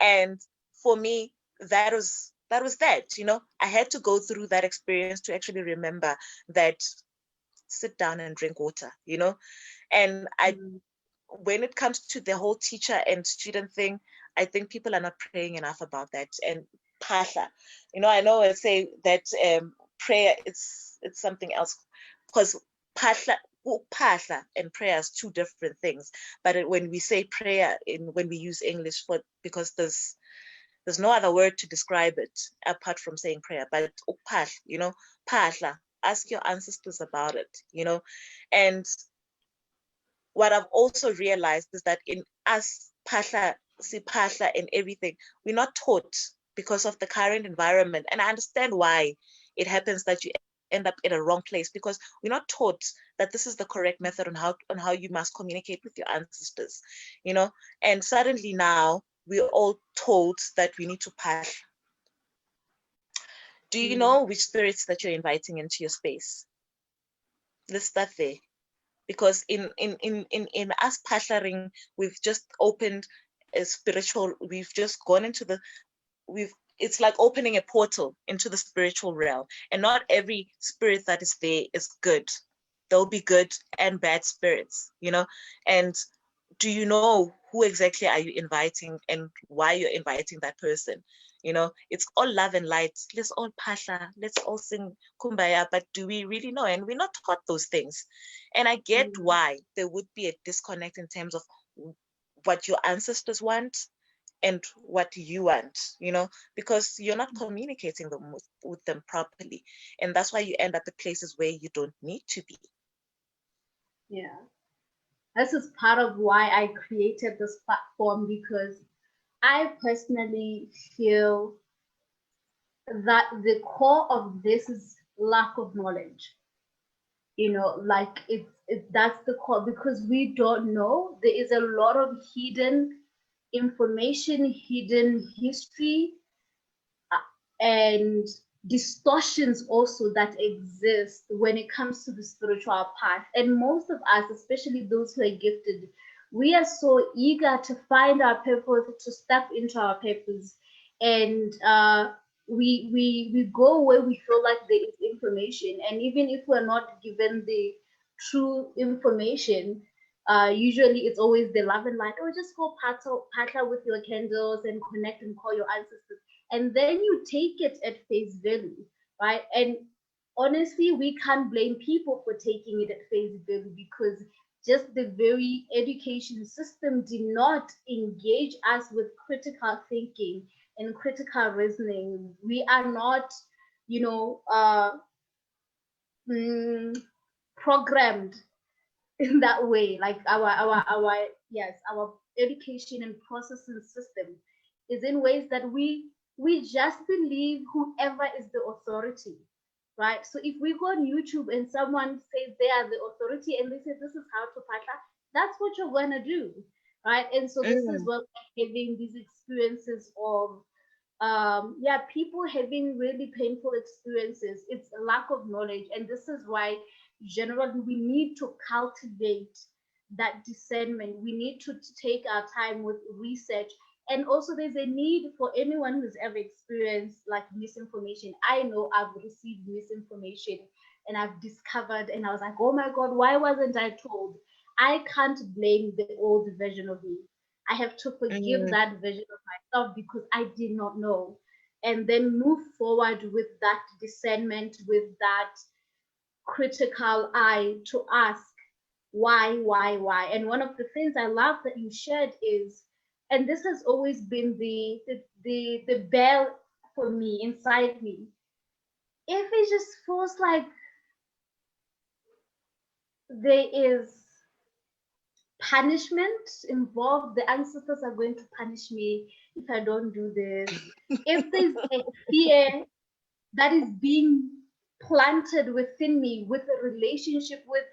and for me, that was that. I had to go through that experience to actually remember that sit down and drink water, and when it comes to the whole teacher and student thing, I think people are not praying enough about that. And phahla, I know I say that prayer, it's something else, because phahla and prayer is two different things. But when we say prayer, when we use English because there's no other word to describe it apart from saying prayer. But phahla, ask your ancestors about it, and what I've also realized is that in us, phahla, sipahla and everything, we're not taught because of the current environment. And I understand why it happens that you end up in a wrong place, because we're not taught that this is the correct method on how you must communicate with your ancestors, and suddenly now we're all told that we need to phahla. Do you know which spirits that you're inviting into your space? Let's start there. Because in us partnering, we've just opened a spiritual, we've just gone into it's like opening a portal into the spiritual realm, and not every spirit that is there is good. There'll be good and bad spirits, and do you know who exactly are you inviting and why you're inviting that person? It's all love and light. Let's all phahla, let's all sing kumbaya, but do we really know? And we're not taught those things. And I get why there would be a disconnect in terms of what your ancestors want and what you want, because you're not communicating with them properly. And that's why you end up at places where you don't need to be. Yeah. This is part of why I created this platform, because I personally feel that the core of this is lack of knowledge. Like that's the core, because we don't know. There is a lot of hidden information, hidden history, and distortions also that exist when it comes to the spiritual path. And most of us, especially those who are gifted, we are so eager to find our purpose, to step into our purpose, and we go where we feel like there is information. And even if we're not given the true information, usually it's always the love and light. Or just go partner with your candles and connect and call your ancestors, and then you take it at face value, right? And honestly, we can't blame people for taking it at face value, because just the very education system did not engage us with critical thinking and critical reasoning. We are not, programmed in that way. Like our yes, our education and processing system is in ways that we just believe whoever is the authority, right? So if we go on YouTube and someone says they are the authority and they say this is how to patla, that's what you're gonna do, right? And so this is Mm, what we're having these experiences of yeah, people having really painful experiences. It's a lack of knowledge, and this is why generally we need to cultivate that discernment. We need to take our time with research, and also there's a need for anyone who's ever experienced like misinformation. I know I've received misinformation and I've discovered, and I was like, oh my god, why wasn't I told? I can't blame the old version of me. I have to forgive mm, that version of myself because I did not know. And then move forward with that discernment, with that critical eye to ask why. And one of the things I love that you shared is, and this has always been the bell for me inside me. If it just feels like there is punishment involved, the ancestors are going to punish me if I don't do this. If there's a fear that is being planted within me with a relationship with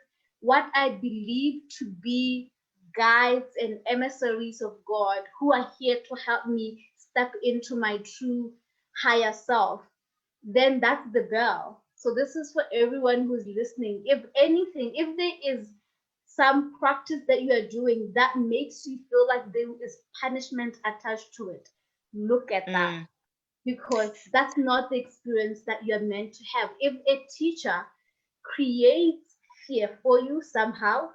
what I believe to be guides and emissaries of God who are here to help me step into my true higher self, then that's the bell. So this is for everyone who's listening. If anything, if there is some practice that you are doing that makes you feel like there is punishment attached to it, look at that, mm, because that's not the experience that you're meant to have. If a teacher creates fear for you somehow,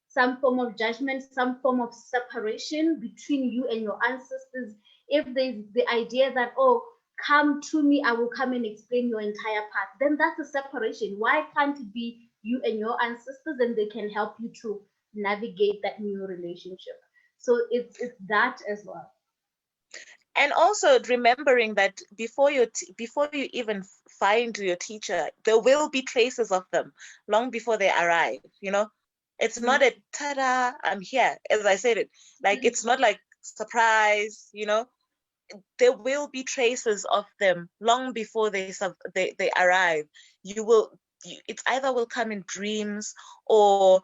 some form of judgment, some form of separation between you and your ancestors, if there's the idea that, oh, come to me, I will come and explain your entire path, then that's a separation. Why can't it be you and your ancestors and they can help you to navigate that new relationship? So it's that as well. and also remembering that before you even find your teacher, there will be traces of them long before they arrive. It's not a ta-da, I'm here. As I said it, like it's not like surprise. There will be traces of them long before they arrive. It's either will come in dreams, or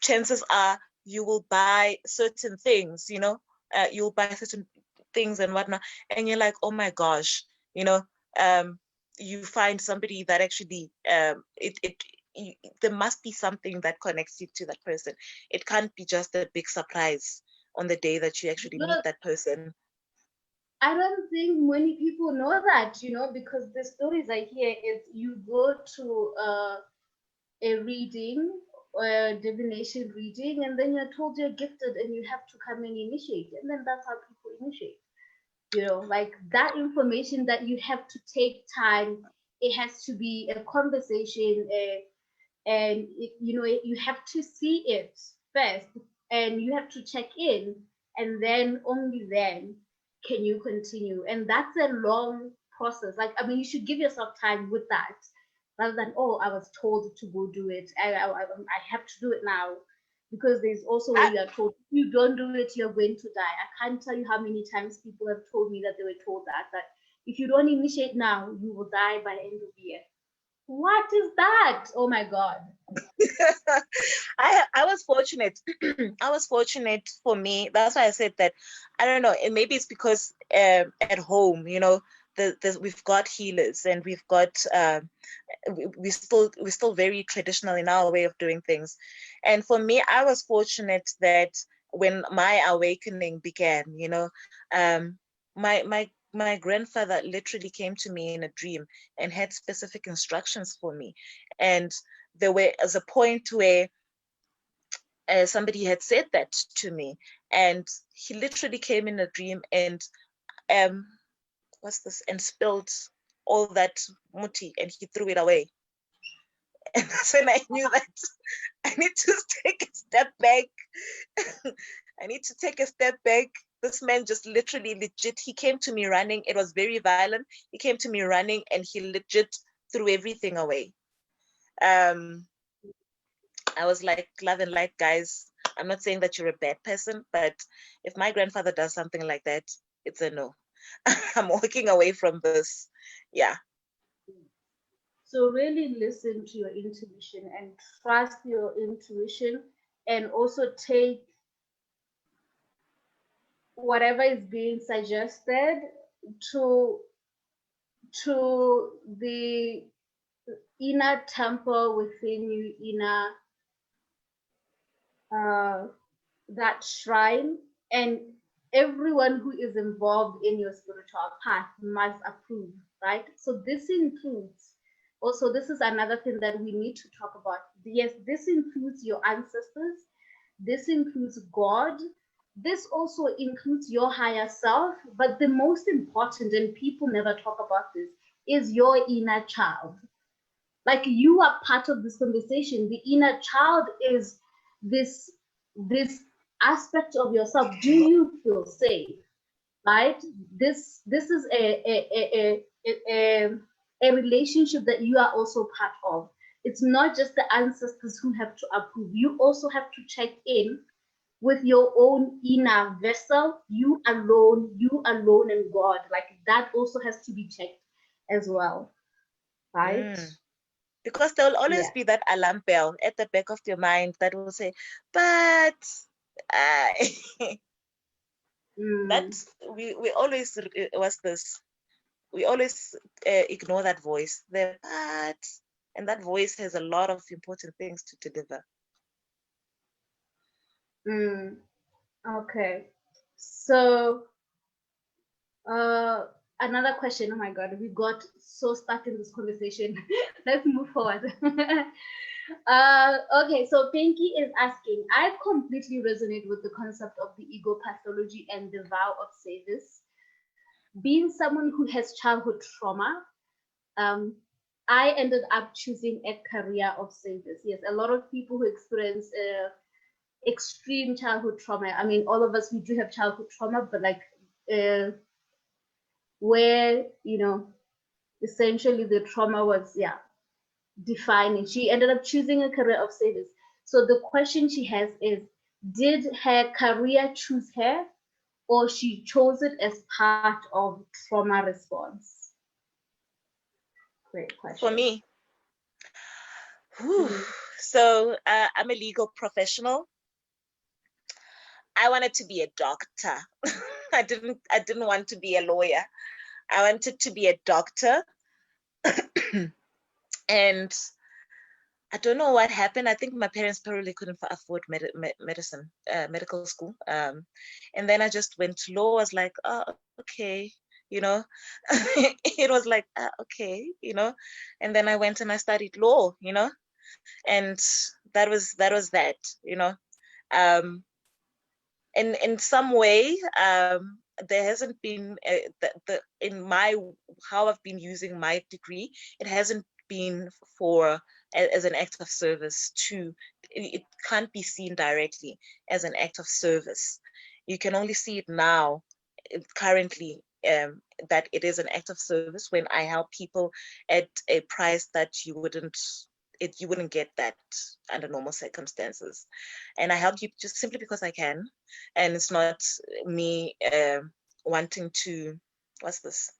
chances are you will buy certain things. You'll buy certain things and whatnot, and you're like, oh my gosh. Um you find somebody that actually there must be something that connects you to that person. It can't be just a big surprise on the day that you actually meet Look, that person. I don't think many people know that, because the stories I hear is you go to a reading, a divination reading, and then you're told you're gifted and you have to come and initiate. And then that's how people initiate. Like that information that you have to take time, it has to be a conversation, and you have to see it first, and you have to check in, and then only then can you continue. And that's a long process. Like, I mean, you should give yourself time with that, rather than, oh, I was told to go do it, I have to do it now. Because there's also where I, you are told, if you don't do it, you're going to die. I can't tell you how many times people have told me that they were told that if you don't initiate now, you will die by the end of the year. What is that? Oh my God. I was fortunate. I was fortunate. For me, that's why I said that. I don't know, and maybe it's because at home, we've got healers, and we've got we're still very traditional in our way of doing things. And for me, I was fortunate that when my awakening began, my grandfather literally came to me in a dream and had specific instructions for me. And there was a point where somebody had said that to me, and he literally came in a dream and um and spilled all that muti, and he threw it away. And that's when I knew that I need to take a step back. I need to take a step back. This man just literally legit, he came to me running. It was very violent. He came to me running and he legit threw everything away. Um, I was like, love and light, guys. I'm not saying that you're a bad person, but if my grandfather does something like that, it's a no. I'm walking away from this. Yeah. So really listen to your intuition and trust your intuition, and also take whatever is being suggested to the inner temple within you, inner that shrine, and everyone who is involved in your spiritual path must approve, right? So this includes also, this is another thing that we need to talk about. Yes, this includes your ancestors, this includes God, this also includes your higher self, but the most important, and people never talk about this, is your inner child. Like, you are part of this conversation. The inner child is this aspect of yourself. Do you feel safe? Right? This is a relationship that you are also part of. It's not just the ancestors who have to approve. You also have to check in with your own inner vessel. You alone and God. Like, that also has to be checked as well. Right? Because there will always Yeah. be that alarm bell at the back of your mind that will say, but that's we always we always ignore that voice, the but, and that voice has a lot of important things to deliver. Okay. So another question. Oh my God, we got so stuck in this conversation. Let's move forward. Okay, so Pinky is asking, I completely resonate with the concept of the ego pathology and the vow of savings. Being someone who has childhood trauma, I ended up choosing a career of savings. Yes, a lot of people who experience extreme childhood trauma. I mean, all of us, we do have childhood trauma, but like where, essentially the trauma was, defining. She ended up choosing a career of savings. So the question she has is, did her career choose her, or she chose it as part of trauma response? Great question. For me, so I'm a legal professional. I wanted to be a doctor. I didn't want to be a lawyer. I wanted to be a doctor. And I don't know what happened. I think my parents probably couldn't afford medical school. And then I just went to law. I was like, oh, okay, it was like, okay, and then I went and I studied law, and that was that, in some way, there hasn't been in my how I've been using my degree, it hasn't been for as an act of service to, it can't be seen directly as an act of service. You can only see it now, currently, that it is an act of service when I help people at a price that you wouldn't get that under normal circumstances. And I help you just simply because I can. And it's not me wanting to, what's this?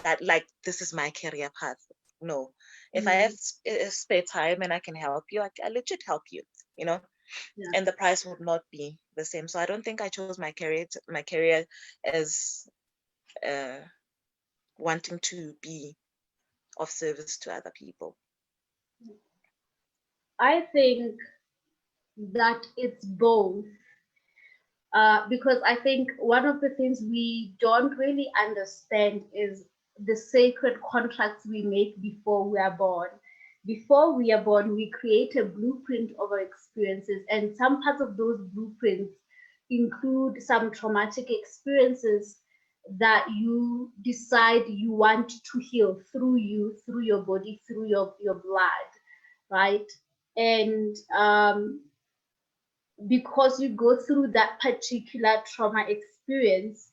That like, this is my career path. No. If I have spare time and I can help you, I legit help you, and the price would not be the same. So I don't think I chose my career as wanting to be of service to other people. I think that it's both, because I think one of the things we don't really understand is the sacred contracts we make before we are born. Before we are born, we create a blueprint of our experiences, and some parts of those blueprints include some traumatic experiences that you decide you want to heal through you, through your body, through your blood, right? And because you go through that particular trauma experience,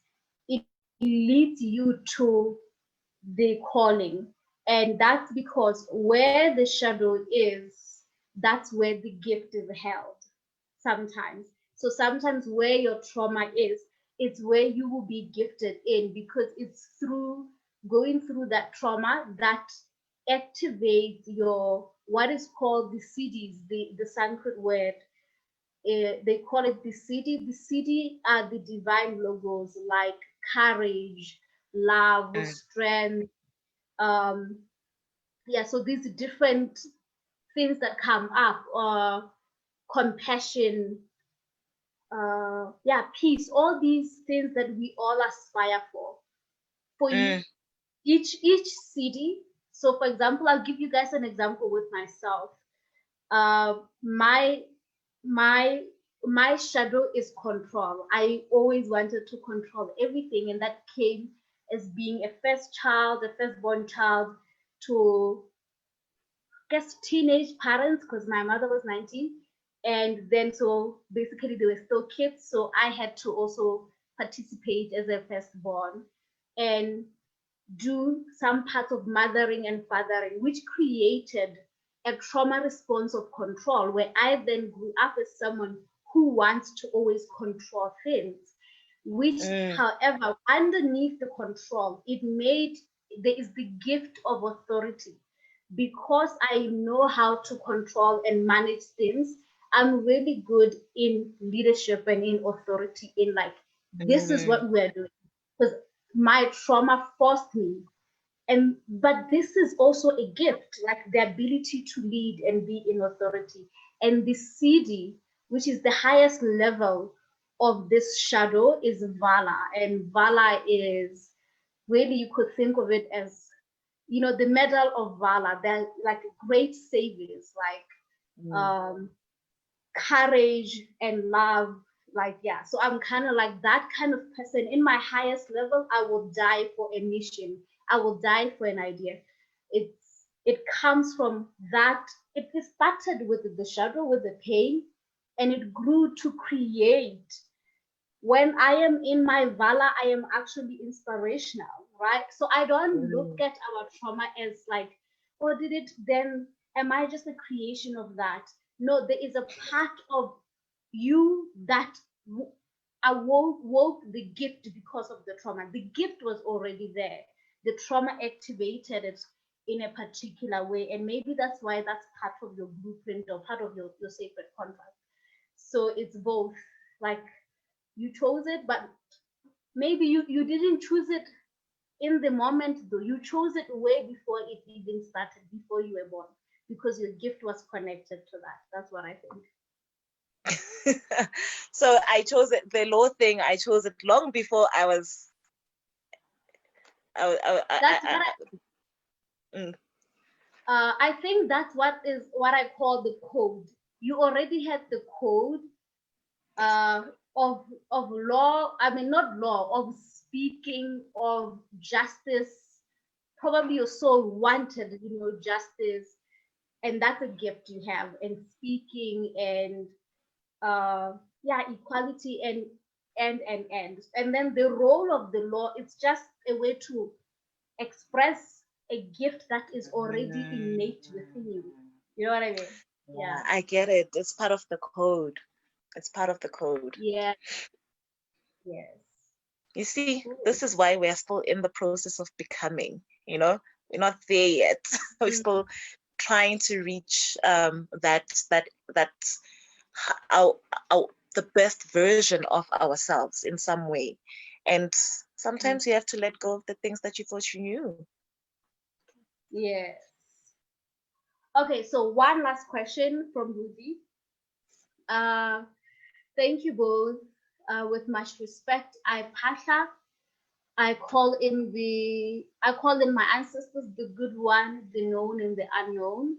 it leads you to the calling. And that's because where the shadow is, that's where the gift is held sometimes. So sometimes where your trauma is, it's where you will be gifted in, because it's through going through that trauma that activates your, what is called the CDs, the sacred word. They call it the CD. The CD are the divine logos like courage, love, strength. Um, yeah, so these different things that come up, compassion, yeah, peace, all these things that we all aspire for you, each city. So for example, I'll give you guys an example with myself. My my my shadow is control. I always wanted to control everything, and that came as being a first child, a firstborn child, to guess teenage parents, because my mother was 19, and then so basically they were still kids, so I had to also participate as a firstborn and do some parts of mothering and fathering, which created a trauma response of control, where I then grew up as someone who wants to always control things, which, however, underneath the control, there is the gift of authority. Because I know how to control and manage things, I'm really good in leadership and in authority, in like, this is what we're doing. Because my trauma forced me. But this is also a gift, like the ability to lead and be in authority. And the CD, which is the highest level of this shadow, is Vala. And Vala is really, you could think of it as, the medal of Vala. They're like great saviors, like courage and love. Like, yeah, so I'm kind of like that kind of person. In my highest level, I will die for a mission. I will die for an idea. It comes from that. It started with the shadow, with the pain, and it grew to create. When I am in my Vala, I am actually inspirational, right? So I don't look at our trauma as like, oh, did it then? Am I just a creation of that? No, there is a part of you that awoke the gift because of the trauma. The gift was already there. The trauma activated it in a particular way. And maybe that's why that's part of your blueprint or part of your sacred contract. So it's both, like, you chose it, but maybe you didn't choose it in the moment, though. You chose it way before it even started, before you were born, because your gift was connected to that. That's what I think. So I chose it, the law thing, I chose it long before I was I think that's what I call the code. You already had the code of law. I mean, not law, of speaking, of justice. Probably your soul wanted, justice, and that's a gift you have. And speaking and equality and then the role of the law, it's just a way to express a gift that is already innate within you. You know what I mean? Yeah, I get it. It's part of the code. It's part of the code. Yeah. Yes. You see, this is why we're still in the process of becoming, we're not there yet. We're still trying to reach that the best version of ourselves in some way. And sometimes you have to let go of the things that you thought you knew. Yes. Okay, so one last question from Ruby. Thank you both. With much respect, Pasha. I call in my ancestors, the good one, the known and the unknown.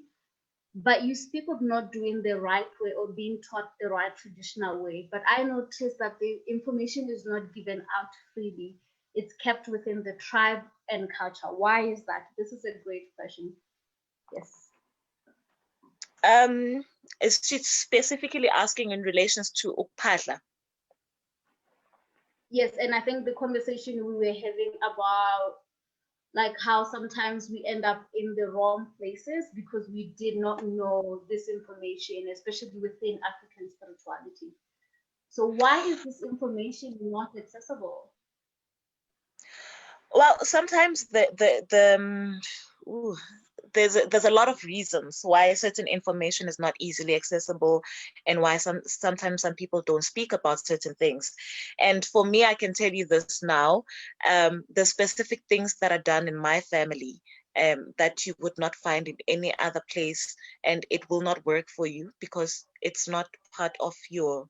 But you speak of not doing the right way or being taught the right traditional way. But I noticed that the information is not given out freely. It's kept within the tribe and culture. Why is that? This is a great question. Yes. Is she specifically asking in relations to Ukphahla? Yes, and I think the conversation we were having about like how sometimes we end up in the wrong places because we did not know this information, especially within African spirituality. So why is this information not accessible? Well, sometimes ooh, there's a lot of reasons why certain information is not easily accessible, and why sometimes some people don't speak about certain things. And for me, I can tell you this now: the specific things that are done in my family, that you would not find in any other place, and it will not work for you because it's not part of your,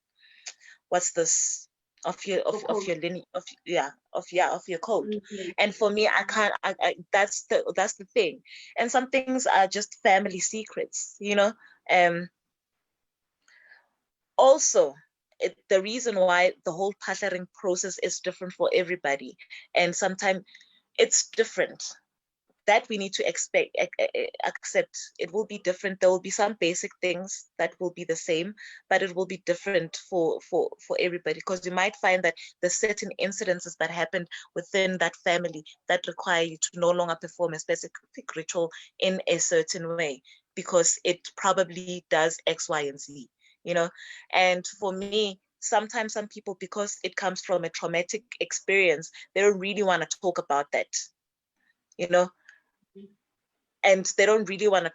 what's this, of Code. your lineage, of your code. And for me, I can't, that's the thing. And some things are just family secrets, um also, the reason why the whole partnering process is different for everybody, and sometimes it's different, that we need to accept. It will be different. There will be some basic things that will be the same, but it will be different for everybody, because you might find that there's certain incidences that happened within that family that require you to no longer perform a specific ritual in a certain way, because it probably does X, Y, and Z, you know. And for me, sometimes some people, because it comes from a traumatic experience, they don't really want to talk about that, you know. And they don't really want to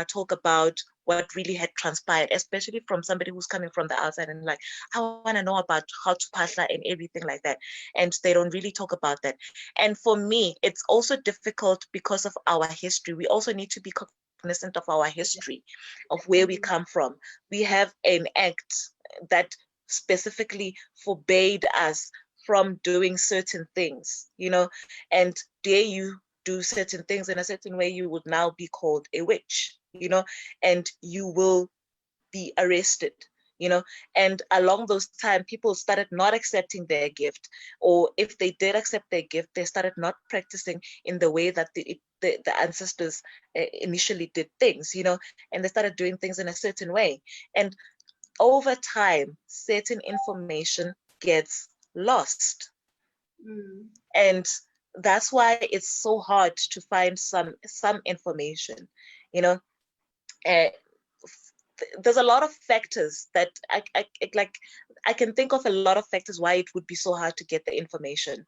talk about what really had transpired, especially from somebody who's coming from the outside and like, I want to know about how to pasha and everything like that. And they don't really talk about that. And for me, it's also difficult because of our history. We also need to be cognizant of our history, of where we come from. We have an act that specifically forbade us from doing certain things, and dare you do certain things in a certain way, you would now be called a witch, and you will be arrested, and along those time, people started not accepting their gift, or if they did accept their gift, they started not practicing in the way that the ancestors initially did things, and they started doing things in a certain way. And over time, certain information gets lost. And that's why it's so hard to find some information, you know. uh, there's a lot of factors that I can think of a lot of factors why it would be so hard to get the information.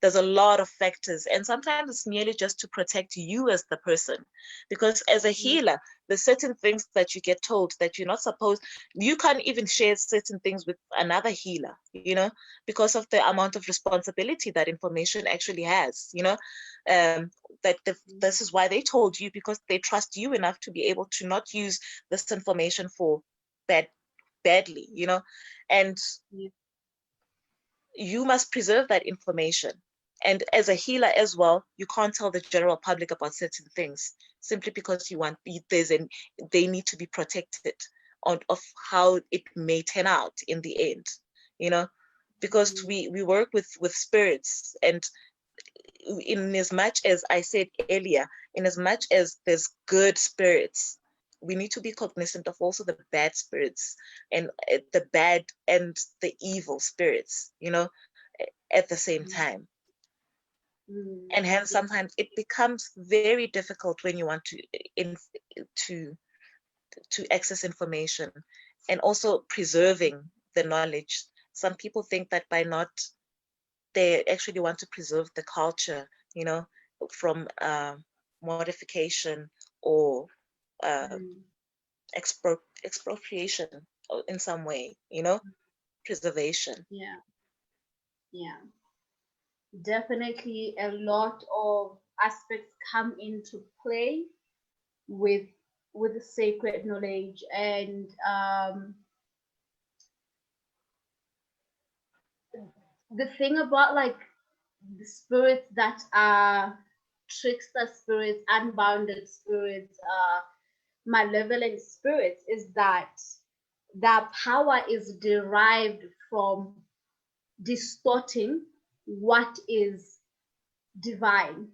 There's a lot of factors, and sometimes it's merely just to protect you as the person, because as a healer, there's certain things that you get told that you're not supposed, you can't even share certain things with another healer, because of the amount of responsibility that information actually has, that this is why they told you, because they trust you enough to be able to not use this information for badly, and you must preserve that information. And as a healer as well, you can't tell the general public about certain things simply because they need to be protected of how it may turn out in the end, because we work with spirits, and in as much as I said earlier, in as much as there's good spirits, we need to be cognizant of also the bad spirits, and the bad and the evil spirits, at the same time. And hence sometimes it becomes very difficult when you want to access information, and also preserving the knowledge. Some people think that they actually want to preserve the culture, from modification or expropriation in some way, preservation. Yeah, definitely a lot of aspects come into play with the sacred knowledge. And the thing about like the spirits that are trickster spirits, unbounded spirits, malevolent spirits, is that their power is derived from distorting what is divine,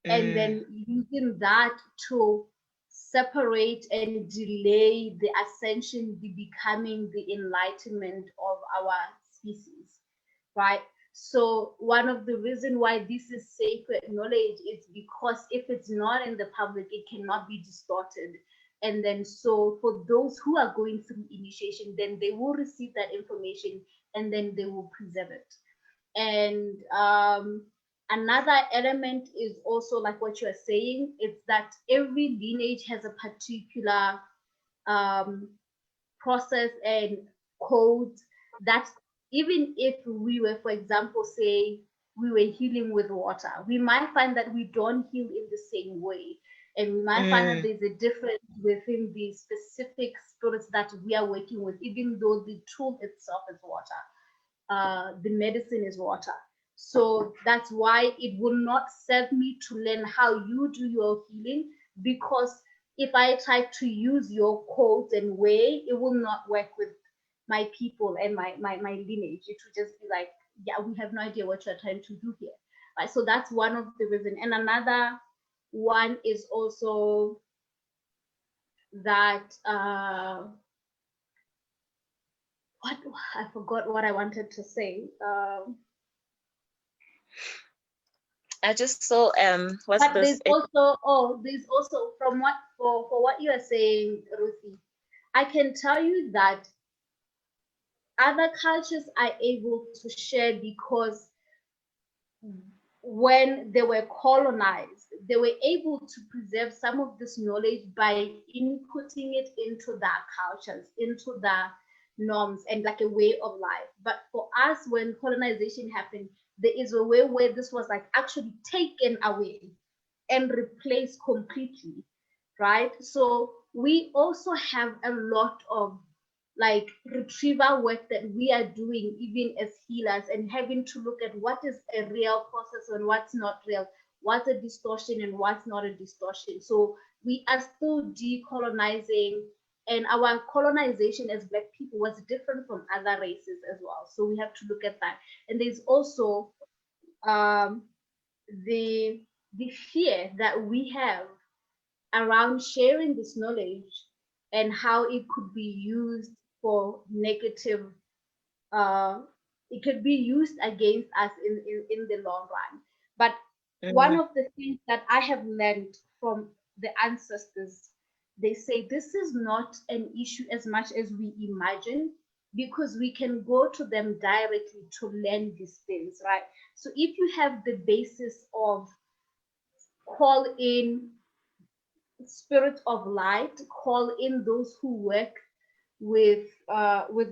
and then using that to separate and delay the ascension, the becoming, the enlightenment of our species, right? So one of the reason why this is sacred knowledge is because if it's not in the public, it cannot be distorted. And then so for those who are going through initiation, then they will receive that information and then they will preserve it. And another element is also like what you are saying, it's that every lineage has a particular um, process and codes that even if we were, for example, say we were healing with water, we might find that we don't heal in the same way. And we might find that there's a difference within the specific spirits that we are working with, even though the tool itself is water. The medicine is water. So that's why it will not serve me to learn how you do your healing, because if I try to use your codes and way, it will not work with my people and my lineage. It will just be like, yeah, we have no idea what you're trying to do here. Right? So that's one of the reasons. And another one is also that what I forgot what I wanted to say. I just saw what's But this? there's also from what for what you are saying, Ruthie, I can tell you that other cultures are able to share because when they were colonized, they were able to preserve some of this knowledge by inputting it into their cultures, into their norms, and like a way of life. But for us, when colonization happened, there is a way where this was like actually taken away and replaced completely, right? So we also have a lot of like retrieval work that we are doing even as healers, and having to look at what is a real process and what's not real, what's a distortion and what's not a distortion. So we are still decolonizing, and our colonization as Black people was different from other races as well. So we have to look at that. And there's also um, the fear that we have around sharing this knowledge and how it could be used for negative, uh, it could be used against us in the long run. But one of the things that I have learned from the ancestors, they say this is not an issue as much as we imagine, because we can go to them directly to learn these things, right? So if you have the basis of call in spirit of light, call in those who work with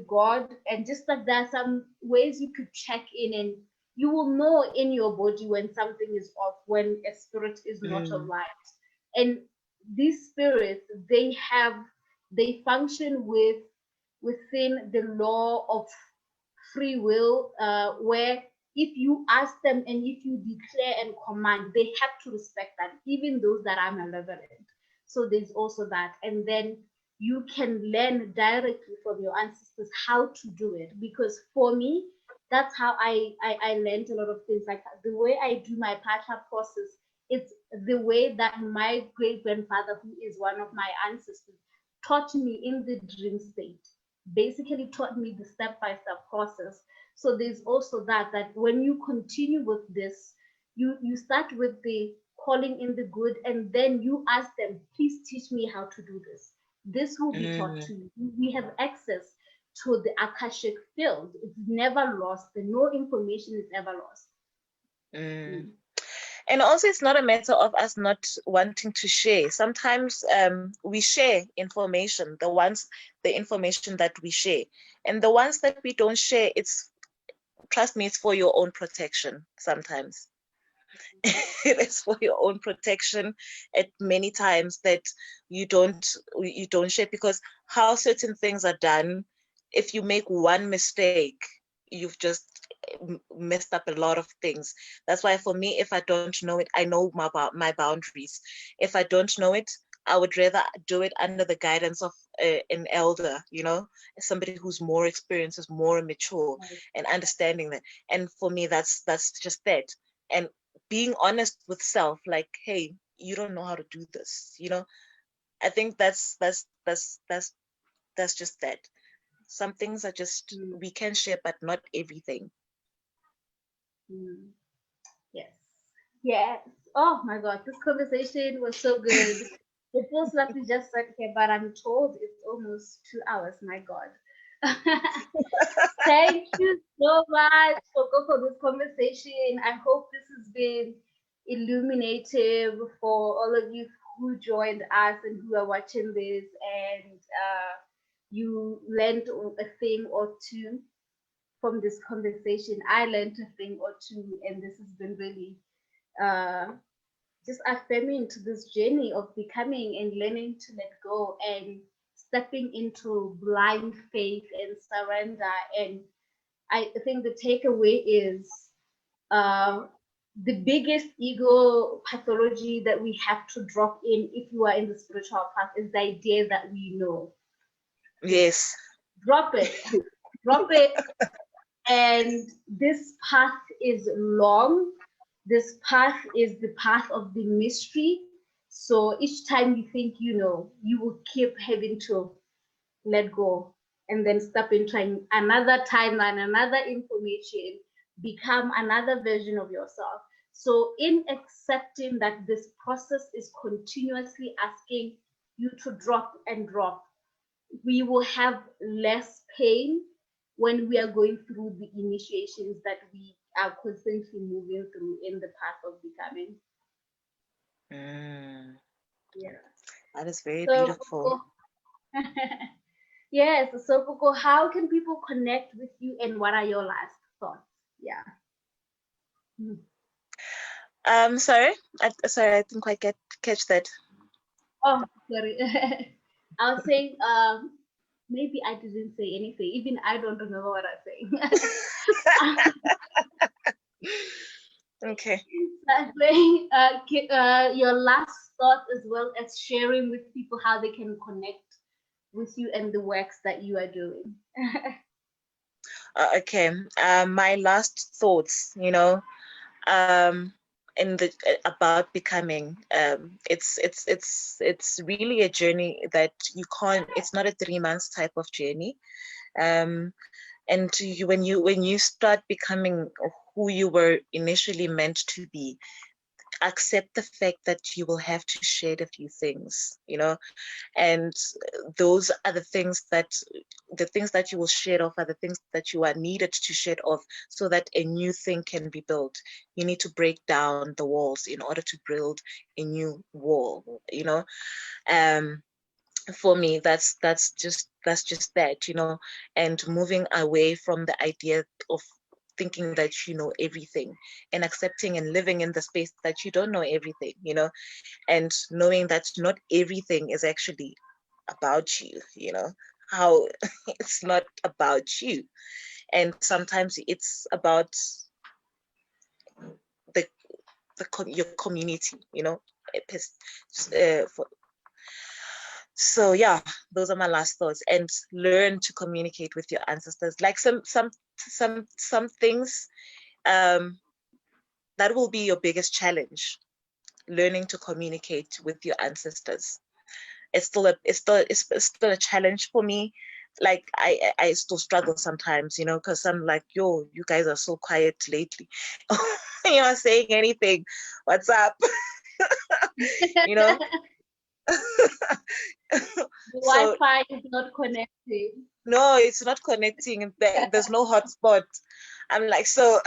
God, and just like there are some ways you could check in, and you will know in your body when something is off, when a spirit is not of light. And these spirits, they function within the law of free will, where if you ask them and if you declare and command, they have to respect that, even those that are malevolent. So there's also that. And then you can learn directly from your ancestors how to do it. Because for me, that's how I learned a lot of things. Like the way I do my Patra process, it's the way that my great grandfather, who is one of my ancestors, taught me in the dream state, basically taught me the step-by-step process. So there's also that when you continue with this, you start with the calling in the good, and then you ask them, please teach me how to do this. This will be taught to you. We have access to the Akashic field. It's never lost. No information is ever lost. And also, it's not a matter of us not wanting to share. Sometimes we share information, the information that we share, and the ones that we don't share, trust me, it's for your own protection. Sometimes it is for your own protection at many times that you don't share, because how certain things are done, if you make one mistake, you've just messed up a lot of things. That's why for me, if I don't know it, I know my boundaries. If I don't know it, I would rather do it under the guidance of an elder, somebody who's more experienced, is more mature, and understanding that. And for me, that's just that. And being honest with self, like, hey, you don't know how to do this. I think that's just that. Some things are just we can share, but not everything. Mm. Yes. Yes. Oh my God, this conversation was so good. It feels like we just sat here, but I'm told it's almost 2 hours. My God. Thank you so much for this conversation. I hope this has been illuminative for all of you who joined us and who are watching this, and you learned a thing or two from this conversation. I learned a thing or two, and this has been really uh, just affirming to this journey of becoming and learning to let go and stepping into blind faith and surrender. And I think the takeaway is uh, the biggest ego pathology that we have to drop in if you are in the spiritual path is the idea that we know. Yes. Drop it. Drop it. And this path is long. This path is the path of the mystery. So each time you think you know, you will keep having to let go and then step into another timeline, another information, become another version of yourself. So, in accepting that this process is continuously asking you to drop and drop, we will have less pain when we are going through the initiations that we are constantly moving through in the path of becoming. Mm, Yeah. that is very So, beautiful. yes. So, Coco, how can people connect with you, and what are your last thoughts? Yeah. Mm. Sorry, sorry, I didn't quite catch that. Oh, sorry. I was saying, maybe I didn't say anything. Even I don't remember what I was saying. Okay. Your last thought, as well as sharing with people how they can connect with you and the works that you are doing. Okay. My last thoughts, in the about becoming. It's really a journey that you can't. It's not a 3 months type of journey. Um, and when you start becoming who you were initially meant to be, accept the fact that you will have to shed a few things, and those are the things that you will shed off are the things that you are needed to shed off so that a new thing can be built. You need to break down the walls in order to build a new wall. um for me, that's just that. And moving away from the idea of thinking that you know everything, and accepting and living in the space that you don't know everything. And knowing that not everything is actually about you. How it's not about you, and sometimes it's about the your community. It is, so yeah, those are my last thoughts. And learn to communicate with your ancestors. Like some things, um that will be your biggest challenge, learning to communicate with your ancestors. It's still a challenge for me. Like I still struggle sometimes, because I'm like, yo, you guys are so quiet lately. You're not saying anything. What's up? you know The so Wi-Fi is not connected. no, it's not connecting. There's no hotspot. I'm like, so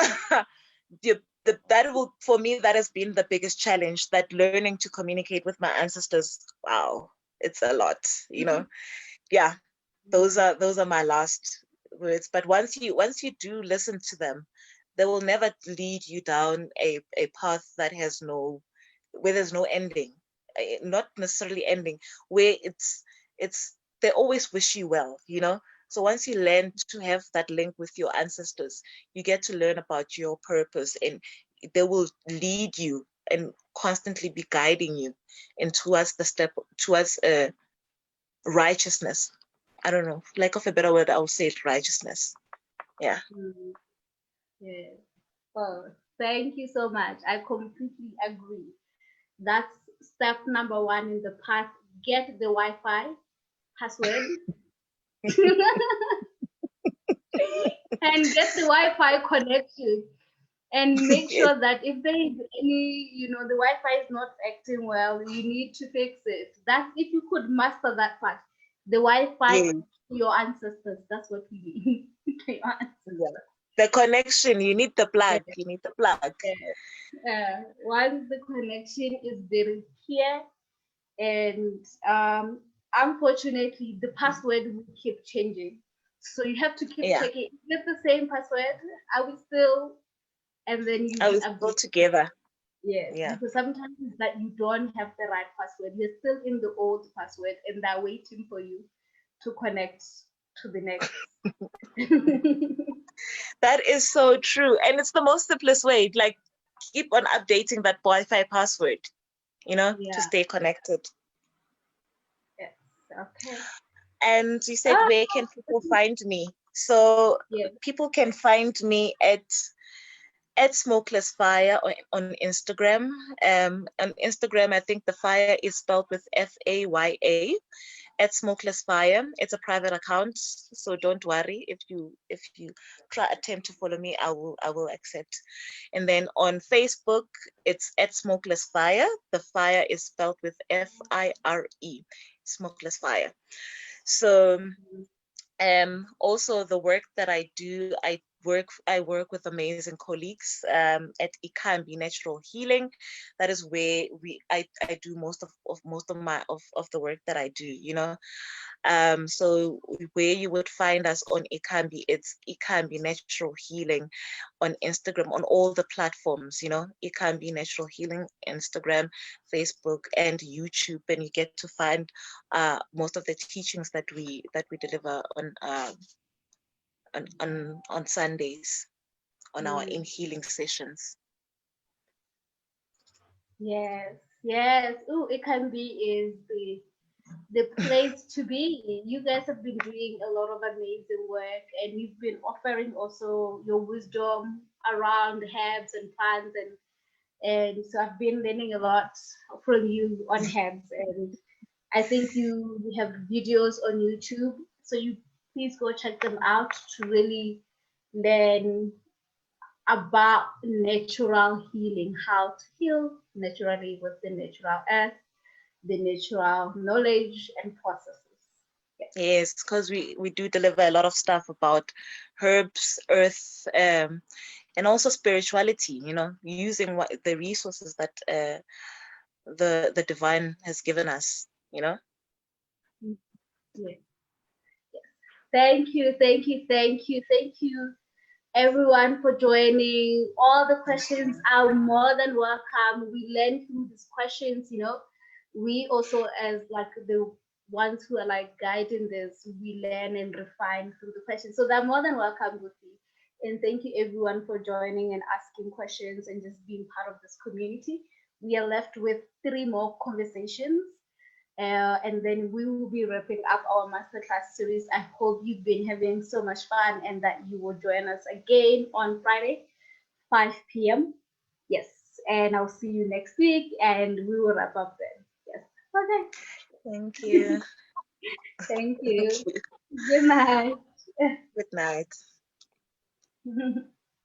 that will, for me, that has been the biggest challenge, that learning to communicate with my ancestors. Wow, it's a lot. Yeah, those are my last words. But once you do listen to them, they will never lead you down a path where there's no ending. Not necessarily ending, where they always wish you well. So once you learn to have that link with your ancestors, you get to learn about your purpose, and they will lead you and constantly be guiding you and towards righteousness. I don't know, lack of a better word, I would say righteousness. Yeah. Mm, yes. Well, thank you so much. I completely agree. That's step number one in the path. Get the Wi-Fi password and get the Wi-Fi connection. And make Yes. sure that if there is any, the Wi-Fi is not acting well, you need to fix it. That's if you could master that part. The Wi-Fi Yes. to your ancestors. That's what we need. To your Yeah. ancestors. The connection, you need the Yeah, plug. You need the plug. once the connection is very clear, and unfortunately, the password will keep changing. So you have to keep Yeah. checking. Is it the same password? Are we still? And then you Are we be still updated. together? Yes, Yeah. because sometimes it's that you don't have the right password. You're still in the old password and they're waiting for you to connect to the next. That is so true. And it's the most simplest way. Like, keep on updating that Wi-Fi password, to Yeah, stay connected. yes, okay. And you said, Oh, where can people find me? So yeah. people can find me at Smokeless Fire on Instagram. On Instagram, I think the fire is spelled with Faya. At Smokeless Fire. It's a private account, so don't worry if you try attempt to follow me, I will accept. And then on Facebook, it's at Smokeless Fire. The fire is spelled with Fire, Smokeless Fire. So also the work that I do, I work with amazing colleagues at Ikambi Natural Healing. That is where I do most of the work that I do, so where you would find us on Ikambi, it's Ikambi Natural Healing on Instagram, on all the platforms, Ikambi Natural Healing, Instagram, Facebook, and YouTube, and you get to find most of the teachings that we deliver on Sundays on our in healing sessions. Yes, yes. Oh, it can be is the place to be. You guys have been doing a lot of amazing work, and you've been offering also your wisdom around herbs and plants, and so I've been learning a lot from you on herbs, and I think you have videos on YouTube, so you please go check them out to really learn about natural healing, how to heal naturally with the natural earth, the natural knowledge and processes. Yes. Yes, because we do deliver a lot of stuff about herbs, earth, and also spirituality, using the resources that the divine has given us. Yes. Thank you, thank you, thank you, thank you, everyone, for joining. All the questions are more than welcome. We learn through these questions, We also, as like the ones who are like guiding this, we learn and refine through the questions. So they're more than welcome with you. And thank you everyone for joining and asking questions and just being part of this community. We are left with 3 more conversations. And then we will be wrapping up our masterclass series. I hope you've been having so much fun and that you will join us again on Friday, 5 p.m. Yes, and I'll see you next week and we will wrap up then. Yes, Thank okay. you. Thank Thank you. you. Good night. Good night.